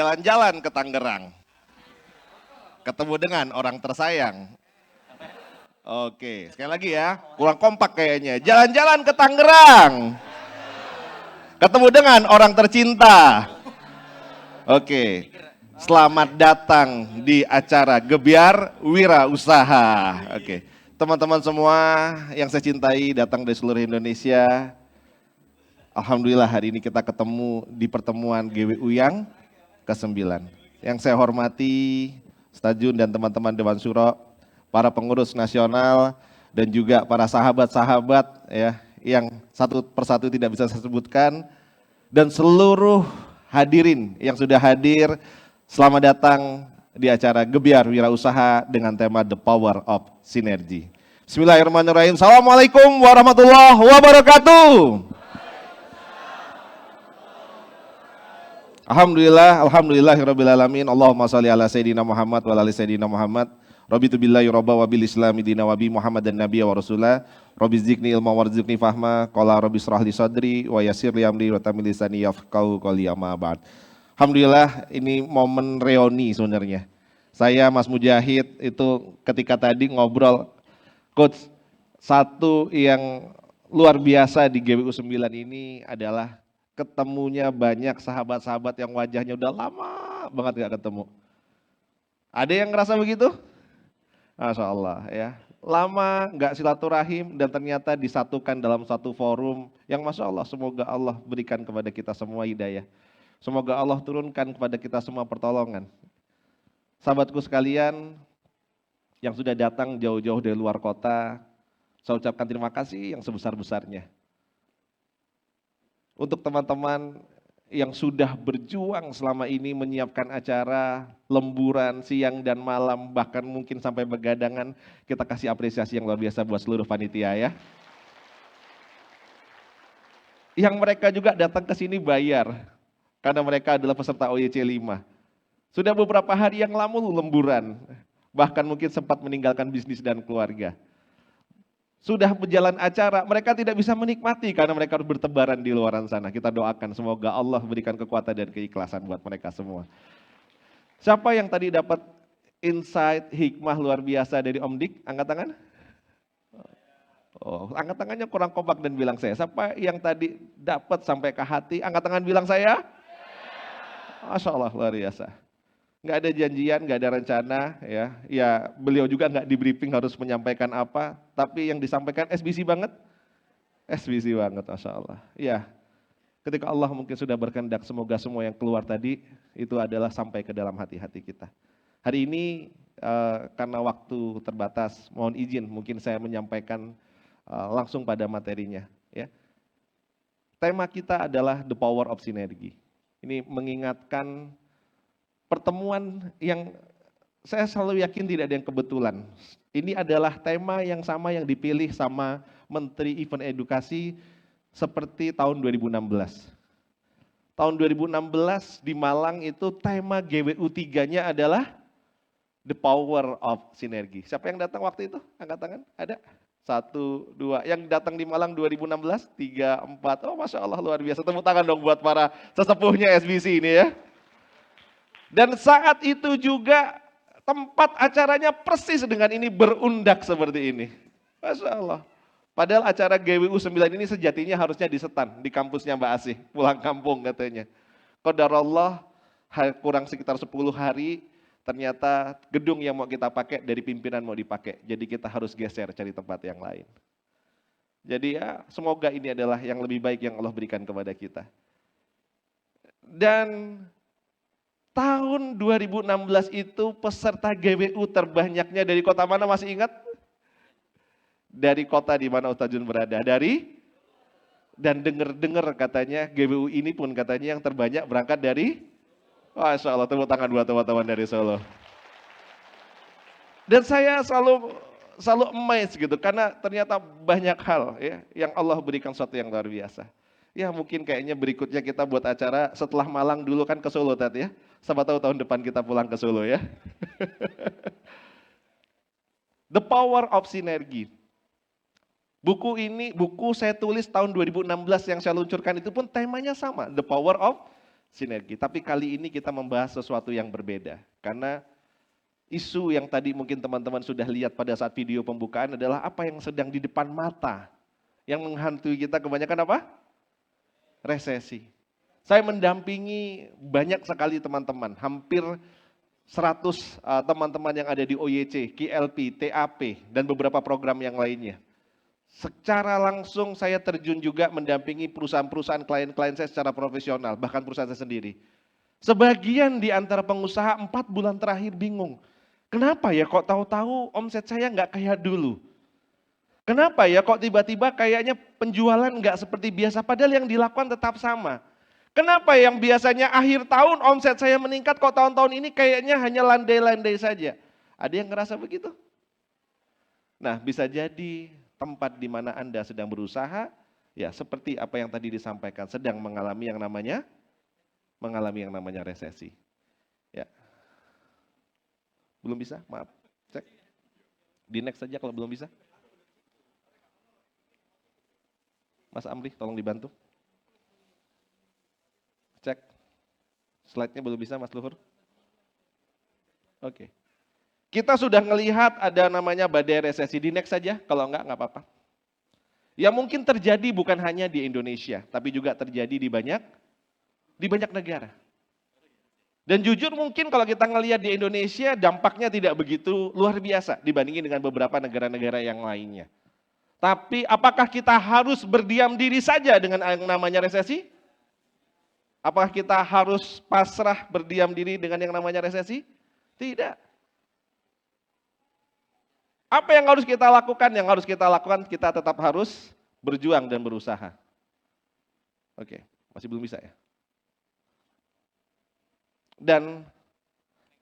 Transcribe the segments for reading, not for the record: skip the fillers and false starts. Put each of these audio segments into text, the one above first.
jalan-jalan ke Tangerang. Ketemu dengan orang tersayang. Oke, sekali lagi ya, kurang kompak kayaknya. Jalan-jalan ke Tangerang. Ketemu dengan orang tercinta. Oke, selamat datang di acara Gebyar Wirausaha. Oke, teman-teman semua yang saya cintai datang dari seluruh Indonesia. Alhamdulillah hari ini kita ketemu di pertemuan GWU yang ke-9. Yang saya hormati Ustaz Jun dan teman-teman Dewan Syuro, para pengurus nasional dan juga para sahabat-sahabat ya yang satu persatu tidak bisa saya sebutkan, dan seluruh hadirin yang sudah hadir, selamat datang di acara Gebyar Wirausaha dengan tema The Power of Synergy. Bismillahirrahmanirrahim. Assalamualaikum warahmatullahi wabarakatuh. Alhamdulillahirrabbilalamin. Allahumma salli ala Sayyidina Muhammad wa ala Sayyidina Muhammad. Rabbi tu billahi robba wa bil islami dina wa bi Muhammad dan nabiya wa rasulah. Rabbi zidni ilma warzuqni fahma. Qala rabbi shrah li sadri wa yassir li amri wa tamil lisani yafqahu qawli amma ba'd. Alhamdulillah ini momen reuni sebenarnya. Saya Mas Mujahid itu ketika tadi ngobrol, coach, satu yang luar biasa di GWU 9 ini adalah ketemunya banyak sahabat-sahabat yang wajahnya udah lama banget gak ketemu. Ada yang ngerasa begitu? Masya Allah ya. Lama gak silaturahim dan ternyata disatukan dalam satu forum yang Masya Allah, semoga Allah berikan kepada kita semua hidayah. Semoga Allah turunkan kepada kita semua pertolongan. Sahabatku sekalian yang sudah datang jauh-jauh dari luar kota, saya ucapkan terima kasih yang sebesar-besarnya. Untuk teman-teman yang sudah berjuang selama ini menyiapkan acara, lemburan siang dan malam, bahkan mungkin sampai begadangan, kita kasih apresiasi yang luar biasa buat seluruh panitia ya. Yang mereka juga datang ke sini bayar, karena mereka adalah peserta OYC 5. Sudah beberapa hari yang lama lemburan, bahkan mungkin sempat meninggalkan bisnis dan keluarga. Sudah berjalan acara, mereka tidak bisa menikmati karena mereka harus bertebaran di luaran sana. Kita doakan semoga Allah berikan kekuatan dan keikhlasan buat mereka semua. Siapa yang tadi dapat insight, hikmah luar biasa dari Om Dik? Angkat tangan. Oh, angkat tangannya kurang kompak dan bilang saya. Siapa yang tadi dapat sampai ke hati? Angkat tangan bilang saya. Masya Allah luar biasa. Nggak ada janjian, nggak ada rencana, ya beliau juga nggak di briefing harus menyampaikan apa, tapi yang disampaikan SBC banget, Masya Allah. Ya, ketika Allah mungkin sudah berkehendak, semoga semua yang keluar tadi itu adalah sampai ke dalam hati-hati kita. Hari ini karena waktu terbatas, mohon izin mungkin saya menyampaikan langsung pada materinya. Ya, tema kita adalah The Power of Synergy. Ini mengingatkan pertemuan yang saya selalu yakin tidak ada yang kebetulan. Ini adalah tema yang sama yang dipilih sama Menteri Event Edukasi seperti tahun 2016. Tahun 2016 di Malang itu tema GWU 3-nya adalah The Power of Synergy. Siapa yang datang waktu itu? Angkat tangan, ada? 1, 2, yang datang di Malang 2016, 3, 4, oh Masya Allah luar biasa. Tepuk tangan dong buat para sesepuhnya SBC ini ya. Dan saat itu juga tempat acaranya persis dengan ini berundak seperti ini. Masya Allah. Padahal acara GWU 9 ini sejatinya harusnya di Setan, di kampusnya Mbak Asih, pulang kampung katanya. Qadarullah kurang sekitar 10 hari, ternyata gedung yang mau kita pakai dari pimpinan mau dipakai. Jadi kita harus geser cari tempat yang lain. Jadi ya semoga ini adalah yang lebih baik yang Allah berikan kepada kita. Dan tahun 2016 itu peserta GWU terbanyaknya dari kota mana masih ingat? Dari kota di mana Ustaz Jun berada. Dan dengar katanya GWU ini pun katanya yang terbanyak berangkat dari, Masya Allah, tepuk tangan buat teman-teman dari Solo. Dan saya selalu amazed gitu karena ternyata banyak hal ya yang Allah berikan sesuatu yang luar biasa. Ya mungkin kayaknya berikutnya kita buat acara setelah Malang dulu kan ke Solo tadi ya. Siapa tahu tahun depan kita pulang ke Solo ya. The Power of Synergy. Buku ini, buku saya tulis tahun 2016 yang saya luncurkan itu pun temanya sama. The Power of sinergi. Tapi kali ini kita membahas sesuatu yang berbeda. Karena isu yang tadi mungkin teman-teman sudah lihat pada saat video pembukaan adalah apa yang sedang di depan mata. Yang menghantui kita kebanyakan apa? Resesi. Saya mendampingi banyak sekali teman-teman, hampir 100 teman-teman yang ada di OYC, KLP, TAP, dan beberapa program yang lainnya. Secara langsung saya terjun juga mendampingi perusahaan-perusahaan klien-klien saya secara profesional, bahkan perusahaan saya sendiri. Sebagian di antara pengusaha 4 bulan terakhir bingung. Kenapa ya kok tahu-tahu omset saya nggak kayak dulu? Kenapa ya kok tiba-tiba kayaknya penjualan nggak seperti biasa, padahal yang dilakukan tetap sama. Kenapa yang biasanya akhir tahun omset saya meningkat, kok tahun-tahun ini kayaknya hanya landai-landai saja? Ada yang ngerasa begitu? Nah, bisa jadi tempat di mana Anda sedang berusaha, ya seperti apa yang tadi disampaikan, sedang mengalami yang namanya resesi. Ya. Belum bisa? Maaf. Cek. Di next saja kalau belum bisa. Mas Amri, tolong dibantu. Cek. Slide-nya belum bisa, Mas Luhur. Oke. Kita sudah melihat ada namanya badai resesi. Di next saja, kalau enggak apa-apa. Ya mungkin terjadi bukan hanya di Indonesia, tapi juga terjadi di banyak negara. Dan jujur mungkin kalau kita ngelihat di Indonesia dampaknya tidak begitu luar biasa dibandingin dengan beberapa negara-negara yang lainnya. Tapi apakah kita harus berdiam diri saja dengan yang namanya resesi? Apakah kita harus pasrah berdiam diri dengan yang namanya resesi? Tidak. Apa yang harus kita lakukan? Yang harus kita lakukan, kita tetap harus berjuang dan berusaha. Oke, masih belum bisa ya? Dan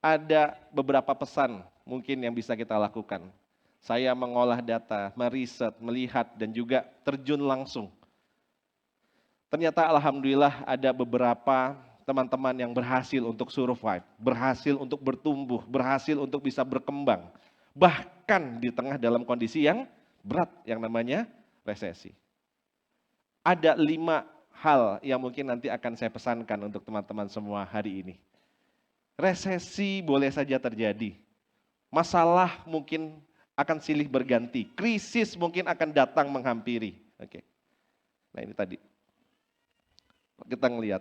ada beberapa pesan mungkin yang bisa kita lakukan. Saya mengolah data, meriset, melihat, dan juga terjun langsung. Ternyata alhamdulillah ada beberapa teman-teman yang berhasil untuk survive, berhasil untuk bertumbuh, berhasil untuk bisa berkembang. Bahkan di tengah dalam kondisi yang berat yang namanya resesi. Ada 5 hal yang mungkin nanti akan saya pesankan untuk teman-teman semua hari ini. Resesi boleh saja terjadi. Masalah mungkin akan silih berganti. Krisis mungkin akan datang menghampiri. Oke. Nah ini tadi. Kita ngelihat.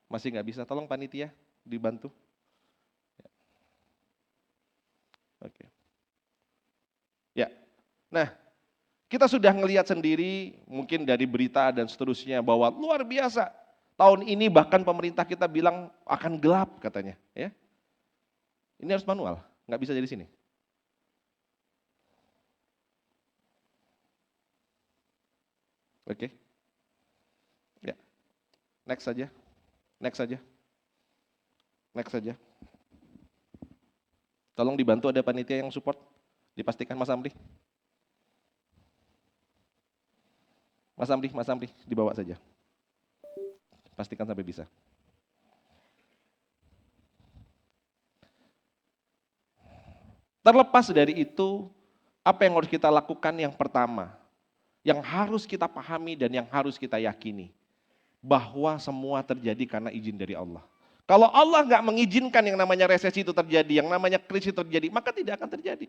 Masih nggak bisa, tolong panitia dibantu. Oke. Ya. Nah, kita sudah ngelihat sendiri mungkin dari berita dan seterusnya bahwa luar biasa. Tahun ini bahkan pemerintah kita bilang akan gelap katanya, ya. Ini harus manual, nggak bisa dari sini. Oke. Ya. Next saja. Next saja. Next saja. Tolong dibantu ada panitia yang support. Dipastikan Mas Amri. Mas Amri, dibawa saja. Pastikan sampai bisa. Terlepas dari itu, apa yang harus kita lakukan yang pertama? Yang harus kita pahami dan yang harus kita yakini. Bahwa semua terjadi karena izin dari Allah. Kalau Allah nggak mengizinkan yang namanya resesi itu terjadi, yang namanya krisis terjadi, maka tidak akan terjadi.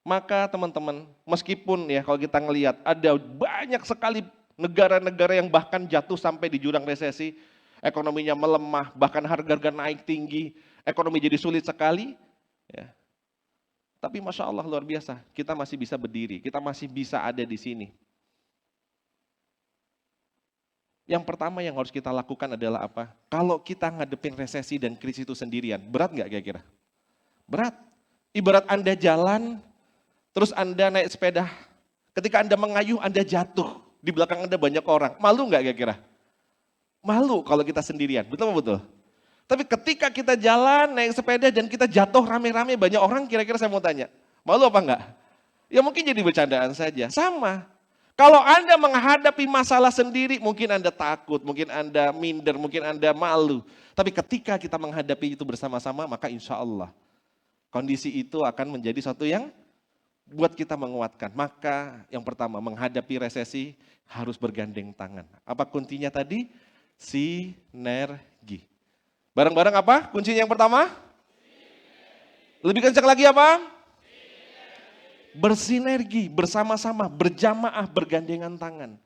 Maka teman-teman, meskipun ya kalau kita ngelihat ada banyak sekali negara-negara yang bahkan jatuh sampai di jurang resesi, ekonominya melemah, bahkan harga-harga naik tinggi, ekonomi jadi sulit sekali. Ya. Tapi Masya Allah luar biasa, kita masih bisa berdiri, kita masih bisa ada di sini. Yang pertama yang harus kita lakukan adalah apa? Kalau kita ngadepin resesi dan krisis itu sendirian, berat nggak kira-kira? Berat. Ibarat Anda jalan, terus Anda naik sepeda, ketika Anda mengayuh, Anda jatuh. Di belakang Anda banyak orang, malu nggak kira-kira? Malu kalau kita sendirian, betul? Tapi ketika kita jalan, naik sepeda dan kita jatuh rame-rame banyak orang, kira-kira saya mau tanya, malu apa enggak? Ya mungkin jadi bercandaan saja, sama. Kalau Anda menghadapi masalah sendiri, mungkin Anda takut, mungkin Anda minder, mungkin Anda malu. Tapi ketika kita menghadapi itu bersama-sama, maka insya Allah kondisi itu akan menjadi satu yang buat kita menguatkan. Maka yang pertama menghadapi resesi harus bergandeng tangan. Apa kuncinya tadi? Sinergi. Bareng-bareng apa? Kuncinya yang pertama? Lebih kencang lagi apa? Bersinergi, bersama-sama, berjamaah, bergandengan tangan.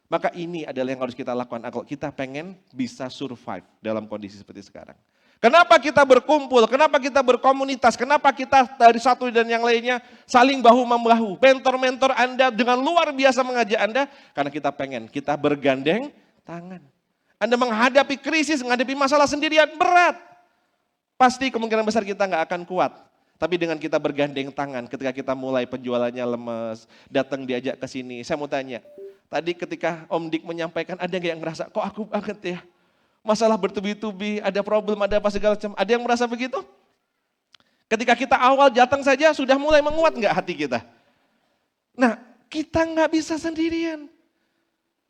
Maka ini adalah yang harus kita lakukan kalau kita pengen bisa survive dalam kondisi seperti sekarang. Kenapa kita berkumpul, kenapa kita berkomunitas, kenapa kita dari satu dan yang lainnya saling bahu-membahu. Mentor-mentor Anda dengan luar biasa mengajak Anda, karena kita pengen, kita bergandeng tangan. Anda menghadapi krisis, menghadapi masalah sendirian berat. Pasti kemungkinan besar kita nggak akan kuat. Tapi dengan kita bergandeng tangan, ketika kita mulai penjualannya lemes, datang diajak ke sini, saya mau tanya, tadi ketika Om Dik menyampaikan, ada nggak yang ngerasa, kok aku banget ya? Masalah bertubi-tubi, ada problem, ada apa segala macam. Ada yang merasa begitu? Ketika kita awal datang saja, sudah mulai menguat nggak hati kita? Nah, kita nggak bisa sendirian.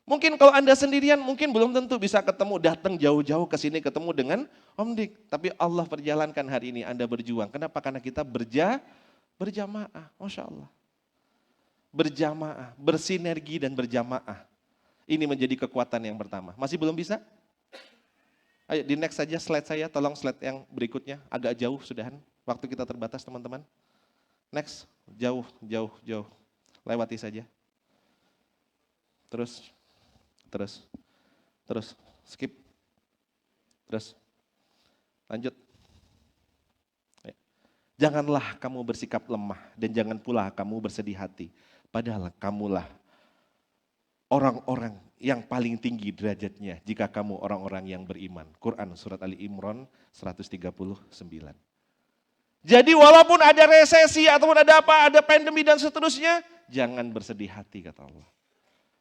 Mungkin kalau Anda sendirian, mungkin belum tentu bisa ketemu, datang jauh-jauh ke sini ketemu dengan Om Dik. Tapi Allah perjalankan hari ini, Anda berjuang. Kenapa? Karena kita berjamaah, Masya Allah. Berjamaah, bersinergi dan berjamaah. Ini menjadi kekuatan yang pertama. Masih belum bisa? Ayo di next saja slide saya, tolong slide yang berikutnya. Agak jauh sudahan, waktu kita terbatas teman-teman. Next, jauh. Lewati saja. Terus, skip. Terus, lanjut. Janganlah kamu bersikap lemah dan jangan pula kamu bersedih hati. Padahal kamulah orang-orang yang paling tinggi derajatnya jika kamu orang-orang yang beriman. Quran surat Ali Imran 139. Jadi walaupun ada resesi ataupun ada apa, ada pandemi dan seterusnya, jangan bersedih hati kata Allah.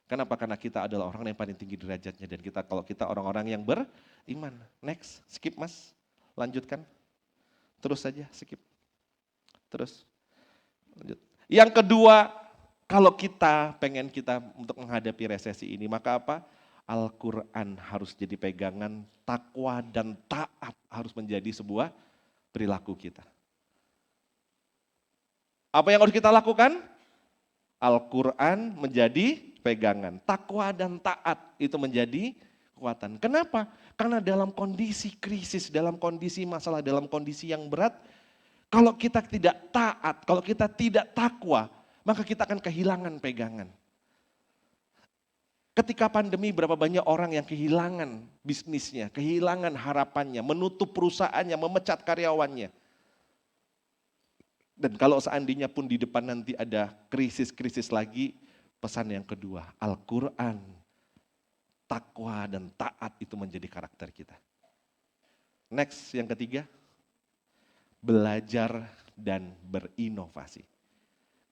Kenapa? Karena kita adalah orang yang paling tinggi derajatnya dan kalau kita orang-orang yang beriman. Next, skip Mas. Lanjutkan. Terus saja, skip. Terus. Lanjut. Yang kedua, kalau kita pengen kita untuk menghadapi resesi ini, maka apa? Al-Quran harus jadi pegangan, takwa dan taat harus menjadi sebuah perilaku kita. Apa yang harus kita lakukan? Al-Quran menjadi pegangan, takwa dan taat itu menjadi kekuatan. Kenapa? Karena dalam kondisi krisis, dalam kondisi masalah, dalam kondisi yang berat, kalau kita tidak taat, kalau kita tidak takwa, maka kita akan kehilangan pegangan. Ketika pandemi berapa banyak orang yang kehilangan bisnisnya, kehilangan harapannya, menutup perusahaannya, memecat karyawannya. Dan kalau seandainya pun di depan nanti ada krisis-krisis lagi, pesan yang kedua, Al-Quran, takwa dan taat itu menjadi karakter kita. Next, yang ketiga, belajar dan berinovasi.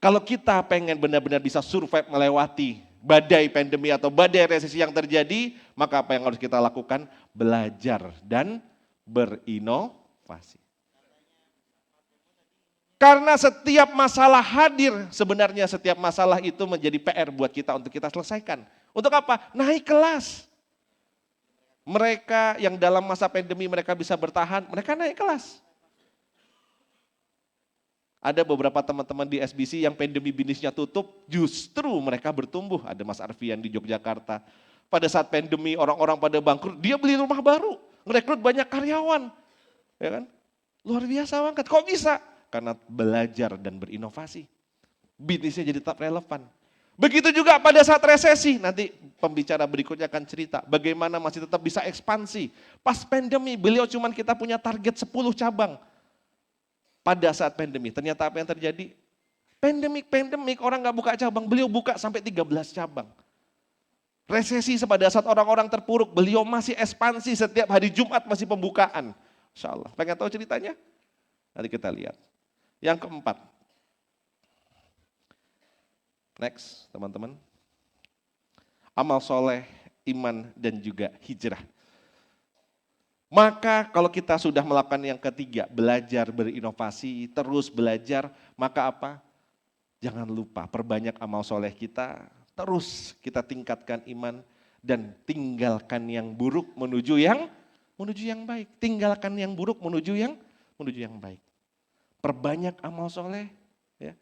Kalau kita pengen benar-benar bisa survive melewati badai pandemi atau badai resesi yang terjadi, maka apa yang harus kita lakukan? Belajar dan berinovasi. Karena setiap masalah hadir, sebenarnya setiap masalah itu menjadi PR buat kita untuk kita selesaikan. Untuk apa? Naik kelas. Mereka yang dalam masa pandemi mereka bisa bertahan, mereka naik kelas. Ada beberapa teman-teman di SBC yang pandemi bisnisnya tutup, justru mereka bertumbuh. Ada Mas Arfian di Yogyakarta. Pada saat pandemi orang-orang pada bangkrut, dia beli rumah baru, ngerekrut banyak karyawan. Ya kan? Luar biasa banget, kok bisa? Karena belajar dan berinovasi. Bisnisnya jadi tetap relevan. Begitu juga pada saat resesi, nanti pembicara berikutnya akan cerita bagaimana masih tetap bisa ekspansi. Pas pandemi, beliau cuman kita punya target 10 cabang. Pada saat pandemi, ternyata apa yang terjadi? Pandemik, orang gak buka cabang, beliau buka sampai 13 cabang. Resesi pada saat orang-orang terpuruk, beliau masih ekspansi setiap hari Jumat masih pembukaan. Insya Allah, pengen tahu ceritanya? Nanti kita lihat. Yang keempat, next teman-teman, amal soleh, iman dan juga hijrah. Maka kalau kita sudah melakukan yang ketiga, belajar berinovasi, terus belajar, maka apa? Jangan lupa perbanyak amal soleh kita, terus kita tingkatkan iman dan tinggalkan yang buruk menuju yang baik. Tinggalkan yang buruk menuju yang baik. Perbanyak amal soleh, ya.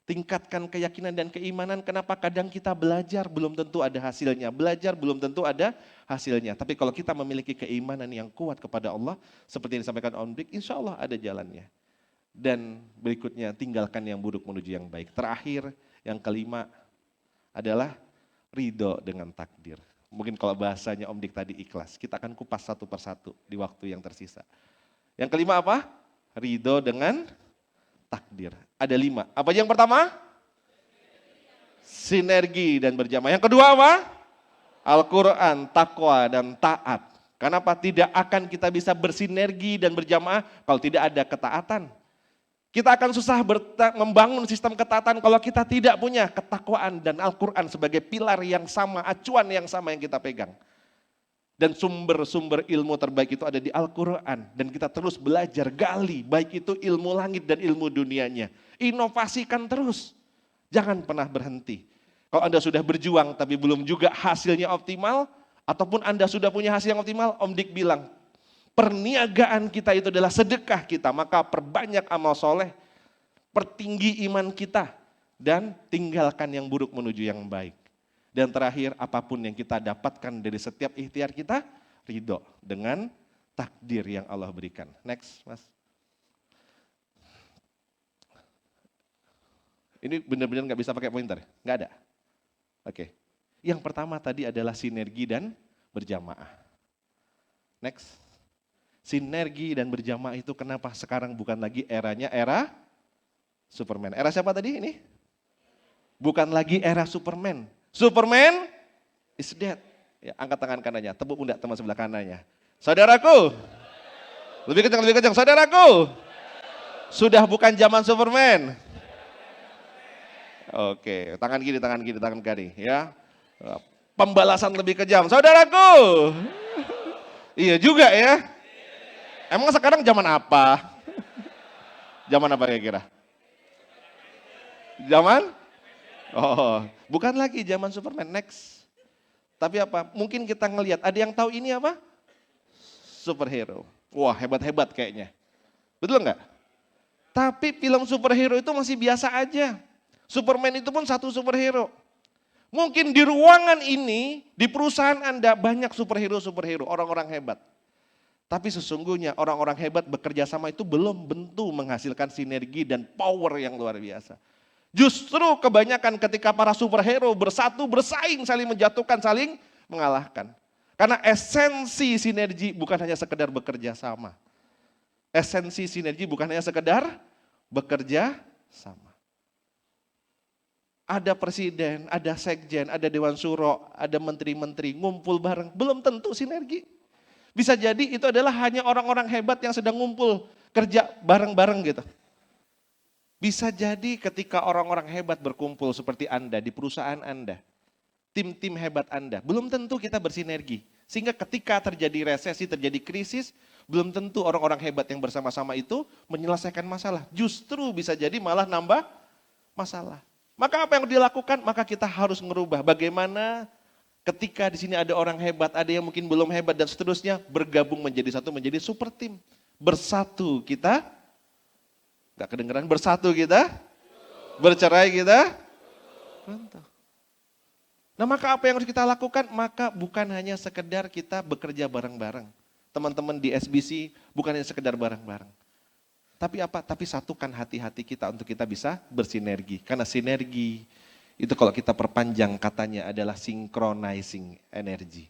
Tingkatkan keyakinan dan keimanan. Kenapa kadang kita belajar belum tentu ada hasilnya. Belajar belum tentu ada hasilnya. Tapi kalau kita memiliki keimanan yang kuat kepada Allah, seperti yang disampaikan Om Dik, insya Allah ada jalannya. Dan berikutnya tinggalkan yang buruk menuju yang baik. Terakhir, yang kelima adalah ridho dengan takdir. Mungkin kalau bahasanya Om Dik tadi ikhlas. Kita akan kupas satu persatu di waktu yang tersisa. Yang kelima apa? Ridho dengan takdir. Ada 5. Apa yang pertama? Sinergi dan berjamaah. Yang kedua apa? Al-Quran, takwa dan taat. Kenapa tidak akan kita bisa bersinergi dan berjamaah kalau tidak ada ketaatan? Kita akan susah membangun sistem ketaatan kalau kita tidak punya ketakwaan dan Al-Quran sebagai pilar yang sama, acuan yang sama yang kita pegang. Dan sumber-sumber ilmu terbaik itu ada di Al-Quran. Dan kita terus belajar, gali, baik itu ilmu langit dan ilmu dunianya. Inovasikan terus, jangan pernah berhenti. Kalau Anda sudah berjuang tapi belum juga hasilnya optimal, ataupun Anda sudah punya hasil yang optimal, Om Dik bilang, perniagaan kita itu adalah sedekah kita, maka perbanyak amal soleh, pertinggi iman kita, dan tinggalkan yang buruk menuju yang baik. Dan terakhir, apapun yang kita dapatkan dari setiap ikhtiar kita, ridho dengan takdir yang Allah berikan. Next, Mas. Ini benar-benar nggak bisa pakai pointer? Nggak ada? Oke. Yang pertama tadi adalah sinergi dan berjamaah. Next. Sinergi dan berjamaah itu kenapa sekarang bukan lagi eranya era Superman. Era siapa tadi ini? Bukan lagi era Superman. Superman is dead. Ya, angkat tangan kanannya, tepuk pundak teman sebelah kanannya. Saudaraku, lebih kencang, lebih kencang. Saudaraku, sudah bukan zaman Superman. Oke, tangan kiri, tangan kiri, tangan kiri. Ya, pembalasan lebih kejam. Saudaraku, iya juga ya. Emang sekarang zaman apa? Zaman apa kira-kira? Zaman? Oh, bukan lagi zaman Superman, next. Tapi apa? Mungkin kita ngelihat, ada yang tahu ini apa? Superhero. Wah, hebat-hebat kayaknya. Betul nggak? Tapi film superhero itu masih biasa aja. Superman itu pun satu superhero. Mungkin di ruangan ini, di perusahaan Anda banyak superhero-superhero, orang-orang hebat. Tapi sesungguhnya orang-orang hebat bekerja sama itu belum tentu menghasilkan sinergi dan power yang luar biasa. Justru kebanyakan ketika para superhero bersatu, bersaing, saling menjatuhkan, saling mengalahkan. Karena esensi sinergi bukan hanya sekedar bekerja sama. Esensi sinergi bukan hanya sekedar bekerja sama. Ada presiden, ada sekjen, ada dewan syuro, ada menteri-menteri ngumpul bareng, belum tentu sinergi. Bisa jadi itu adalah hanya orang-orang hebat yang sedang ngumpul, kerja bareng-bareng gitu. Bisa jadi ketika orang-orang hebat berkumpul seperti Anda di perusahaan Anda, tim-tim hebat Anda, belum tentu kita bersinergi. Sehingga ketika terjadi resesi, terjadi krisis, belum tentu orang-orang hebat yang bersama-sama itu menyelesaikan masalah. Justru bisa jadi malah nambah masalah. Maka apa yang dilakukan? Maka kita harus merubah bagaimana ketika di sini ada orang hebat, ada yang mungkin belum hebat dan seterusnya, bergabung menjadi satu, menjadi super tim. Bersatu kita, gak kedengeran, bersatu kita, bercerai kita, runtuh. Nah maka apa yang harus kita lakukan? Maka bukan hanya sekedar kita bekerja bareng-bareng. Teman-teman di SBC bukan hanya sekedar bareng-bareng. Tapi apa? Tapi satukan hati-hati kita untuk kita bisa bersinergi. Karena sinergi itu kalau kita perpanjang katanya adalah synchronizing energy.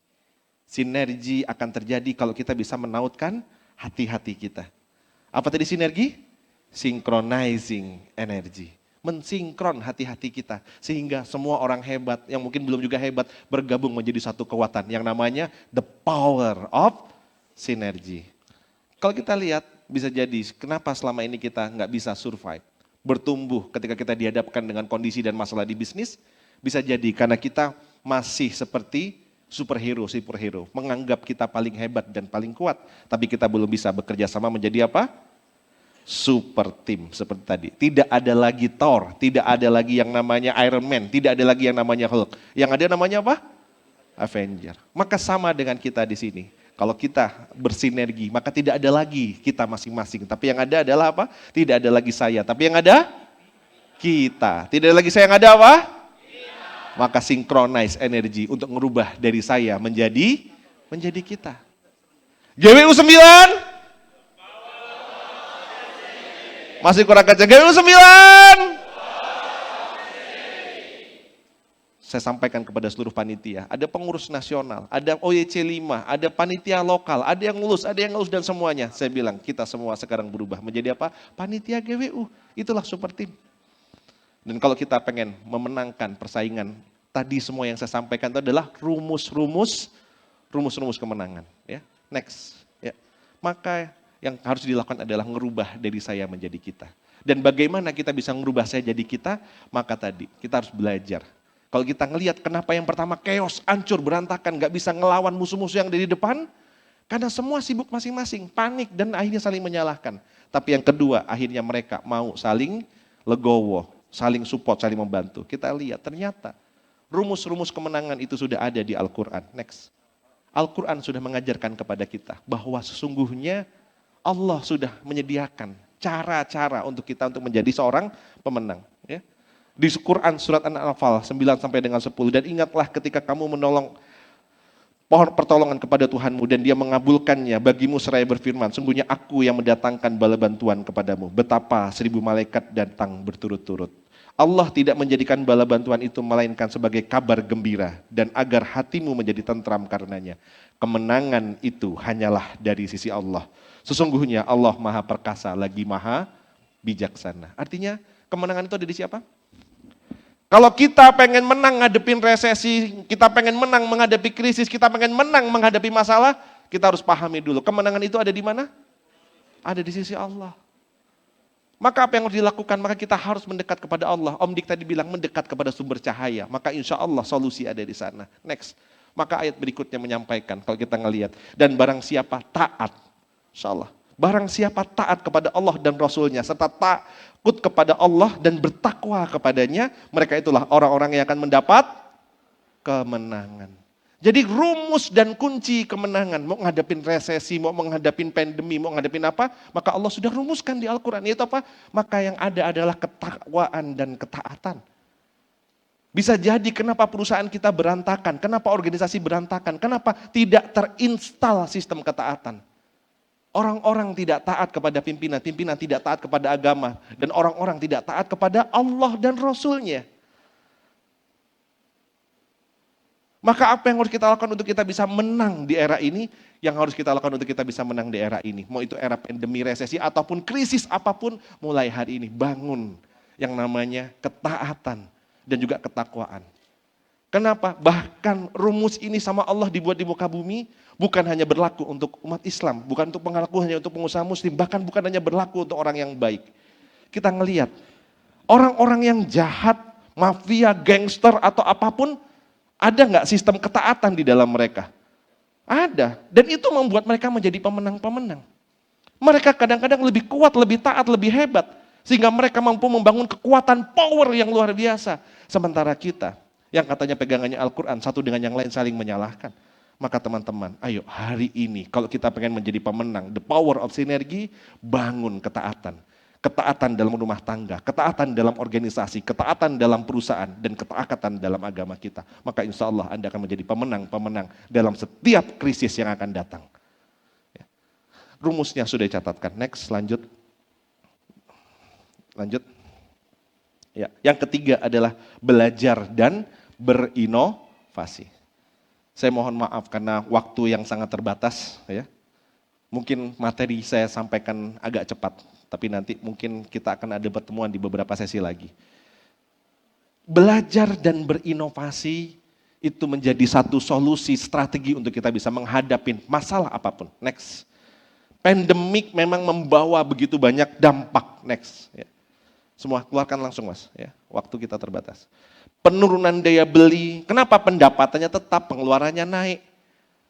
Sinergi akan terjadi kalau kita bisa menautkan hati-hati kita. Apa tadi sinergi? Synchronizing energy. Mensinkron hati-hati kita. Sehingga semua orang hebat yang mungkin belum juga hebat bergabung menjadi satu kekuatan. Yang namanya the power of sinergi. Kalau kita lihat bisa jadi kenapa selama ini kita nggak bisa survive. Bertumbuh ketika kita dihadapkan dengan kondisi dan masalah di bisnis. Bisa jadi karena kita masih seperti superhero. Menganggap kita paling hebat dan paling kuat. Tapi kita belum bisa bekerja sama menjadi apa? Super team seperti tadi. Tidak ada lagi Thor, tidak ada lagi yang namanya Iron Man, tidak ada lagi yang namanya Hulk. Yang ada namanya apa? Avenger. Maka sama dengan kita di sini. Kalau kita bersinergi, maka tidak ada lagi kita masing-masing. Tapi yang ada adalah apa? Tidak ada lagi saya. Tapi yang ada kita. Tidak lagi saya yang ada apa? Maka synchronize energi untuk merubah dari saya menjadi kita. GWU 9. Masih kurang kencang. GWU 9. Saya sampaikan kepada seluruh panitia, ada pengurus nasional, ada OYC 5, ada panitia lokal, ada yang lulus dan semuanya. Saya bilang, kita semua sekarang berubah menjadi apa? Panitia GWU. Itulah super team. Dan kalau kita pengen memenangkan persaingan, tadi semua yang saya sampaikan itu adalah rumus-rumus kemenangan. Ya, next. Ya. Maka yang harus dilakukan adalah merubah dari saya menjadi kita. Dan bagaimana kita bisa merubah saya jadi kita? Maka tadi kita harus belajar. Kalau kita ngelihat kenapa yang pertama chaos, hancur, berantakan, gak bisa ngelawan musuh-musuh yang ada di depan, karena semua sibuk masing-masing, panik dan akhirnya saling menyalahkan. Tapi yang kedua, akhirnya mereka mau saling legowo, saling support, saling membantu. Kita lihat ternyata rumus-rumus kemenangan itu sudah ada di Al-Quran. Next. Al-Quran sudah mengajarkan kepada kita bahwa sesungguhnya Allah sudah menyediakan cara-cara untuk kita untuk menjadi seorang pemenang. Ya. Di Quran surat An-Anfal 9 sampai dengan 10. Dan ingatlah ketika kamu menolong pohon pertolongan kepada Tuhanmu dan dia mengabulkannya bagimu seraya berfirman, sungguhnya aku yang mendatangkan bala bantuan kepadamu. Betapa 1000 malaikat datang berturut-turut. Allah tidak menjadikan bala bantuan itu melainkan sebagai kabar gembira dan agar hatimu menjadi tentram karenanya. Kemenangan itu hanyalah dari sisi Allah. Sesungguhnya Allah maha perkasa lagi maha bijaksana. Artinya kemenangan itu ada di siapa? Kalau kita pengen menang ngadepin resesi, kita pengen menang menghadapi krisis, kita pengen menang menghadapi masalah, kita harus pahami dulu. Kemenangan itu ada di mana? Ada di sisi Allah. Maka apa yang harus dilakukan? Maka kita harus mendekat kepada Allah. Om Dik tadi bilang mendekat kepada sumber cahaya. Maka insya Allah solusi ada di sana. Next. Maka ayat berikutnya menyampaikan, kalau kita ngelihat. Dan barang siapa taat, insya Allah. Barang siapa taat kepada Allah dan Rasulnya, serta takut kepada Allah dan bertakwa kepadanya, mereka itulah orang-orang yang akan mendapat kemenangan. Jadi rumus dan kunci kemenangan, mau menghadapin resesi, mau menghadapin pandemi, mau menghadapin apa, maka Allah sudah rumuskan di Al-Quran. Yaitu apa? Maka yang ada adalah ketakwaan dan ketaatan. Bisa jadi kenapa perusahaan kita berantakan, kenapa organisasi berantakan, kenapa tidak terinstal sistem ketaatan. Orang-orang tidak taat kepada pimpinan, pimpinan tidak taat kepada agama, dan orang-orang tidak taat kepada Allah dan Rasulnya. Maka apa yang harus kita lakukan untuk kita bisa menang di era ini? Yang harus kita lakukan untuk kita bisa menang di era ini. Mau itu era pandemi, resesi, ataupun krisis apapun, mulai hari ini bangun yang namanya ketaatan dan juga ketakwaan. Kenapa? Bahkan rumus ini sama Allah dibuat di muka bumi, bukan hanya berlaku untuk umat Islam, bukan untuk pengaku hanya untuk pengusaha muslim, bahkan bukan hanya berlaku untuk orang yang baik. Kita ngelihat, orang-orang yang jahat, mafia, gangster atau apapun, ada nggak sistem ketaatan di dalam mereka? Ada, dan itu membuat mereka menjadi pemenang-pemenang. Mereka kadang-kadang lebih kuat, lebih taat, lebih hebat, sehingga mereka mampu membangun kekuatan power yang luar biasa. Sementara kita, yang katanya pegangannya Al-Quran, satu dengan yang lain saling menyalahkan. Maka teman-teman, ayo hari ini kalau kita pengen menjadi pemenang, the power of sinergi, bangun ketaatan. Ketaatan dalam rumah tangga, ketaatan dalam organisasi, ketaatan dalam perusahaan, dan ketaatan dalam agama kita. Maka insya Allah Anda akan menjadi pemenang-pemenang dalam setiap krisis yang akan datang. Ya. Rumusnya sudah dicatatkan. Next, lanjut. Ya. Yang ketiga adalah belajar dan berinovasi. Saya mohon maaf karena waktu yang sangat terbatas. Ya. Mungkin materi saya sampaikan agak cepat, tapi nanti mungkin kita akan ada pertemuan di beberapa sesi lagi. Belajar dan berinovasi itu menjadi satu solusi strategi untuk kita bisa menghadapi masalah apapun. Next. Pandemik memang membawa begitu banyak dampak. Next. Ya. Semua keluarkan langsung mas, ya. Waktu kita terbatas. Penurunan daya beli, kenapa pendapatannya tetap, pengeluarannya naik.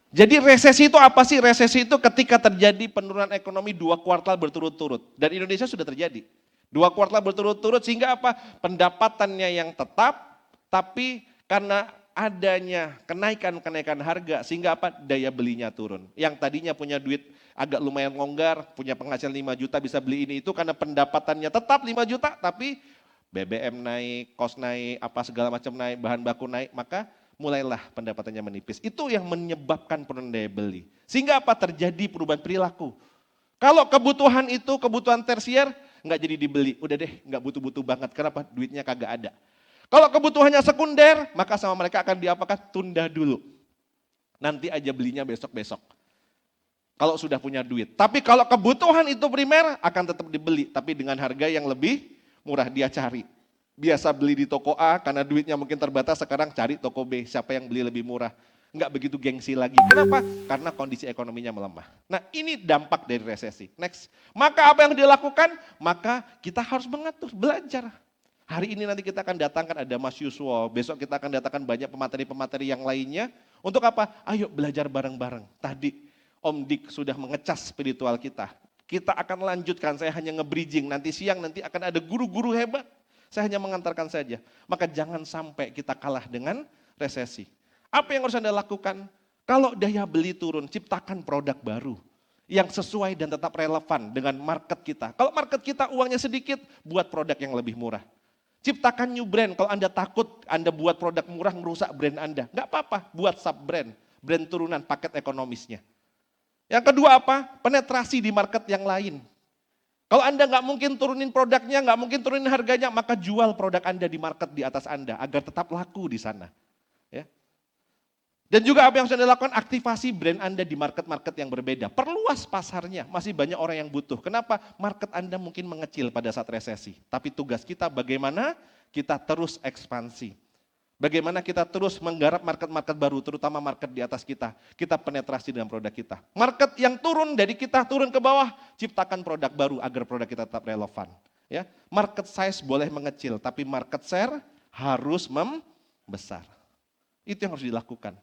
Jadi resesi itu apa sih? Resesi itu ketika terjadi penurunan ekonomi 2 kuartal berturut-turut. Dan Indonesia sudah terjadi. 2 kuartal berturut-turut sehingga apa? Pendapatannya yang tetap, tapi karena adanya kenaikan harga sehingga apa? Daya belinya turun. Yang tadinya punya duit agak lumayan longgar, punya penghasilan 5 juta bisa beli ini itu karena pendapatannya tetap 5 juta, tapi BBM naik, kos naik, apa segala macam naik, bahan baku naik, maka mulailah pendapatannya menipis. Itu yang menyebabkan penurunan daya beli. Sehingga apa? Terjadi perubahan perilaku. Kalau kebutuhan itu, kebutuhan tersier, nggak jadi dibeli. Udah deh, nggak butuh-butuh banget. Kenapa? Duitnya kagak ada. Kalau kebutuhannya sekunder, maka sama mereka akan diapakan? Tunda dulu. Nanti aja belinya besok-besok. Kalau sudah punya duit. Tapi kalau kebutuhan itu primer, akan tetap dibeli. Tapi dengan harga yang lebih murah dia cari. Biasa beli di toko A karena duitnya mungkin terbatas, sekarang cari toko B, siapa yang beli lebih murah. Enggak begitu gengsi lagi. Kenapa? Karena kondisi ekonominya melemah. Nah ini dampak dari resesi. Next. Maka apa yang dilakukan? Maka kita harus mengatur, belajar. Hari ini nanti kita akan datangkan ada Mas Yuswo, besok kita akan datangkan banyak pemateri-pemateri yang lainnya. Untuk apa? Ayo belajar bareng-bareng. Tadi Om Dik sudah mengecas spiritual kita. Kita akan lanjutkan, saya hanya nge-bridging, nanti siang nanti akan ada guru-guru hebat. Saya hanya mengantarkan saja. Maka jangan sampai kita kalah dengan resesi. Apa yang harus Anda lakukan? Kalau daya beli turun, ciptakan produk baru yang sesuai dan tetap relevan dengan market kita. Kalau market kita uangnya sedikit, buat produk yang lebih murah. Ciptakan new brand, kalau Anda takut Anda buat produk murah merusak brand Anda. Enggak apa-apa, buat sub brand, brand turunan, paket ekonomisnya. Yang kedua apa? Penetrasi di market yang lain. Kalau Anda nggak mungkin turunin produknya, nggak mungkin turunin harganya, maka jual produk Anda di market di atas Anda agar tetap laku di sana. Ya. Dan juga apa yang harus Anda lakukan? Aktivasi brand Anda di market-market yang berbeda. Perluas pasarnya, masih banyak orang yang butuh. Kenapa? Market Anda mungkin mengecil pada saat resesi. Tapi tugas kita bagaimana kita terus ekspansi. Bagaimana kita terus menggarap market-market baru, terutama market di atas kita. Kita penetrasi dengan produk kita. Market yang turun dari kita turun ke bawah, ciptakan produk baru agar produk kita tetap relevan. Ya, market size boleh mengecil, tapi market share harus membesar. Itu yang harus dilakukan.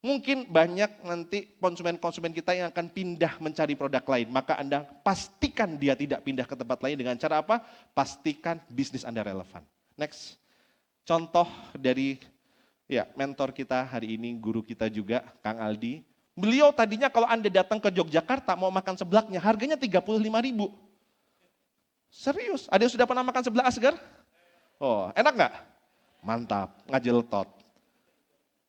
Mungkin banyak nanti konsumen-konsumen kita yang akan pindah mencari produk lain. Maka Anda pastikan dia tidak pindah ke tempat lain dengan cara apa? Pastikan bisnis Anda relevan. Next. Contoh dari mentor kita hari ini, guru kita juga, Kang Aldi. Beliau tadinya kalau Anda datang ke Yogyakarta mau makan seblaknya, harganya 35.000. Serius, ada yang sudah pernah makan seblak Asgar? Oh, enak nggak? Mantap, ngajeltot.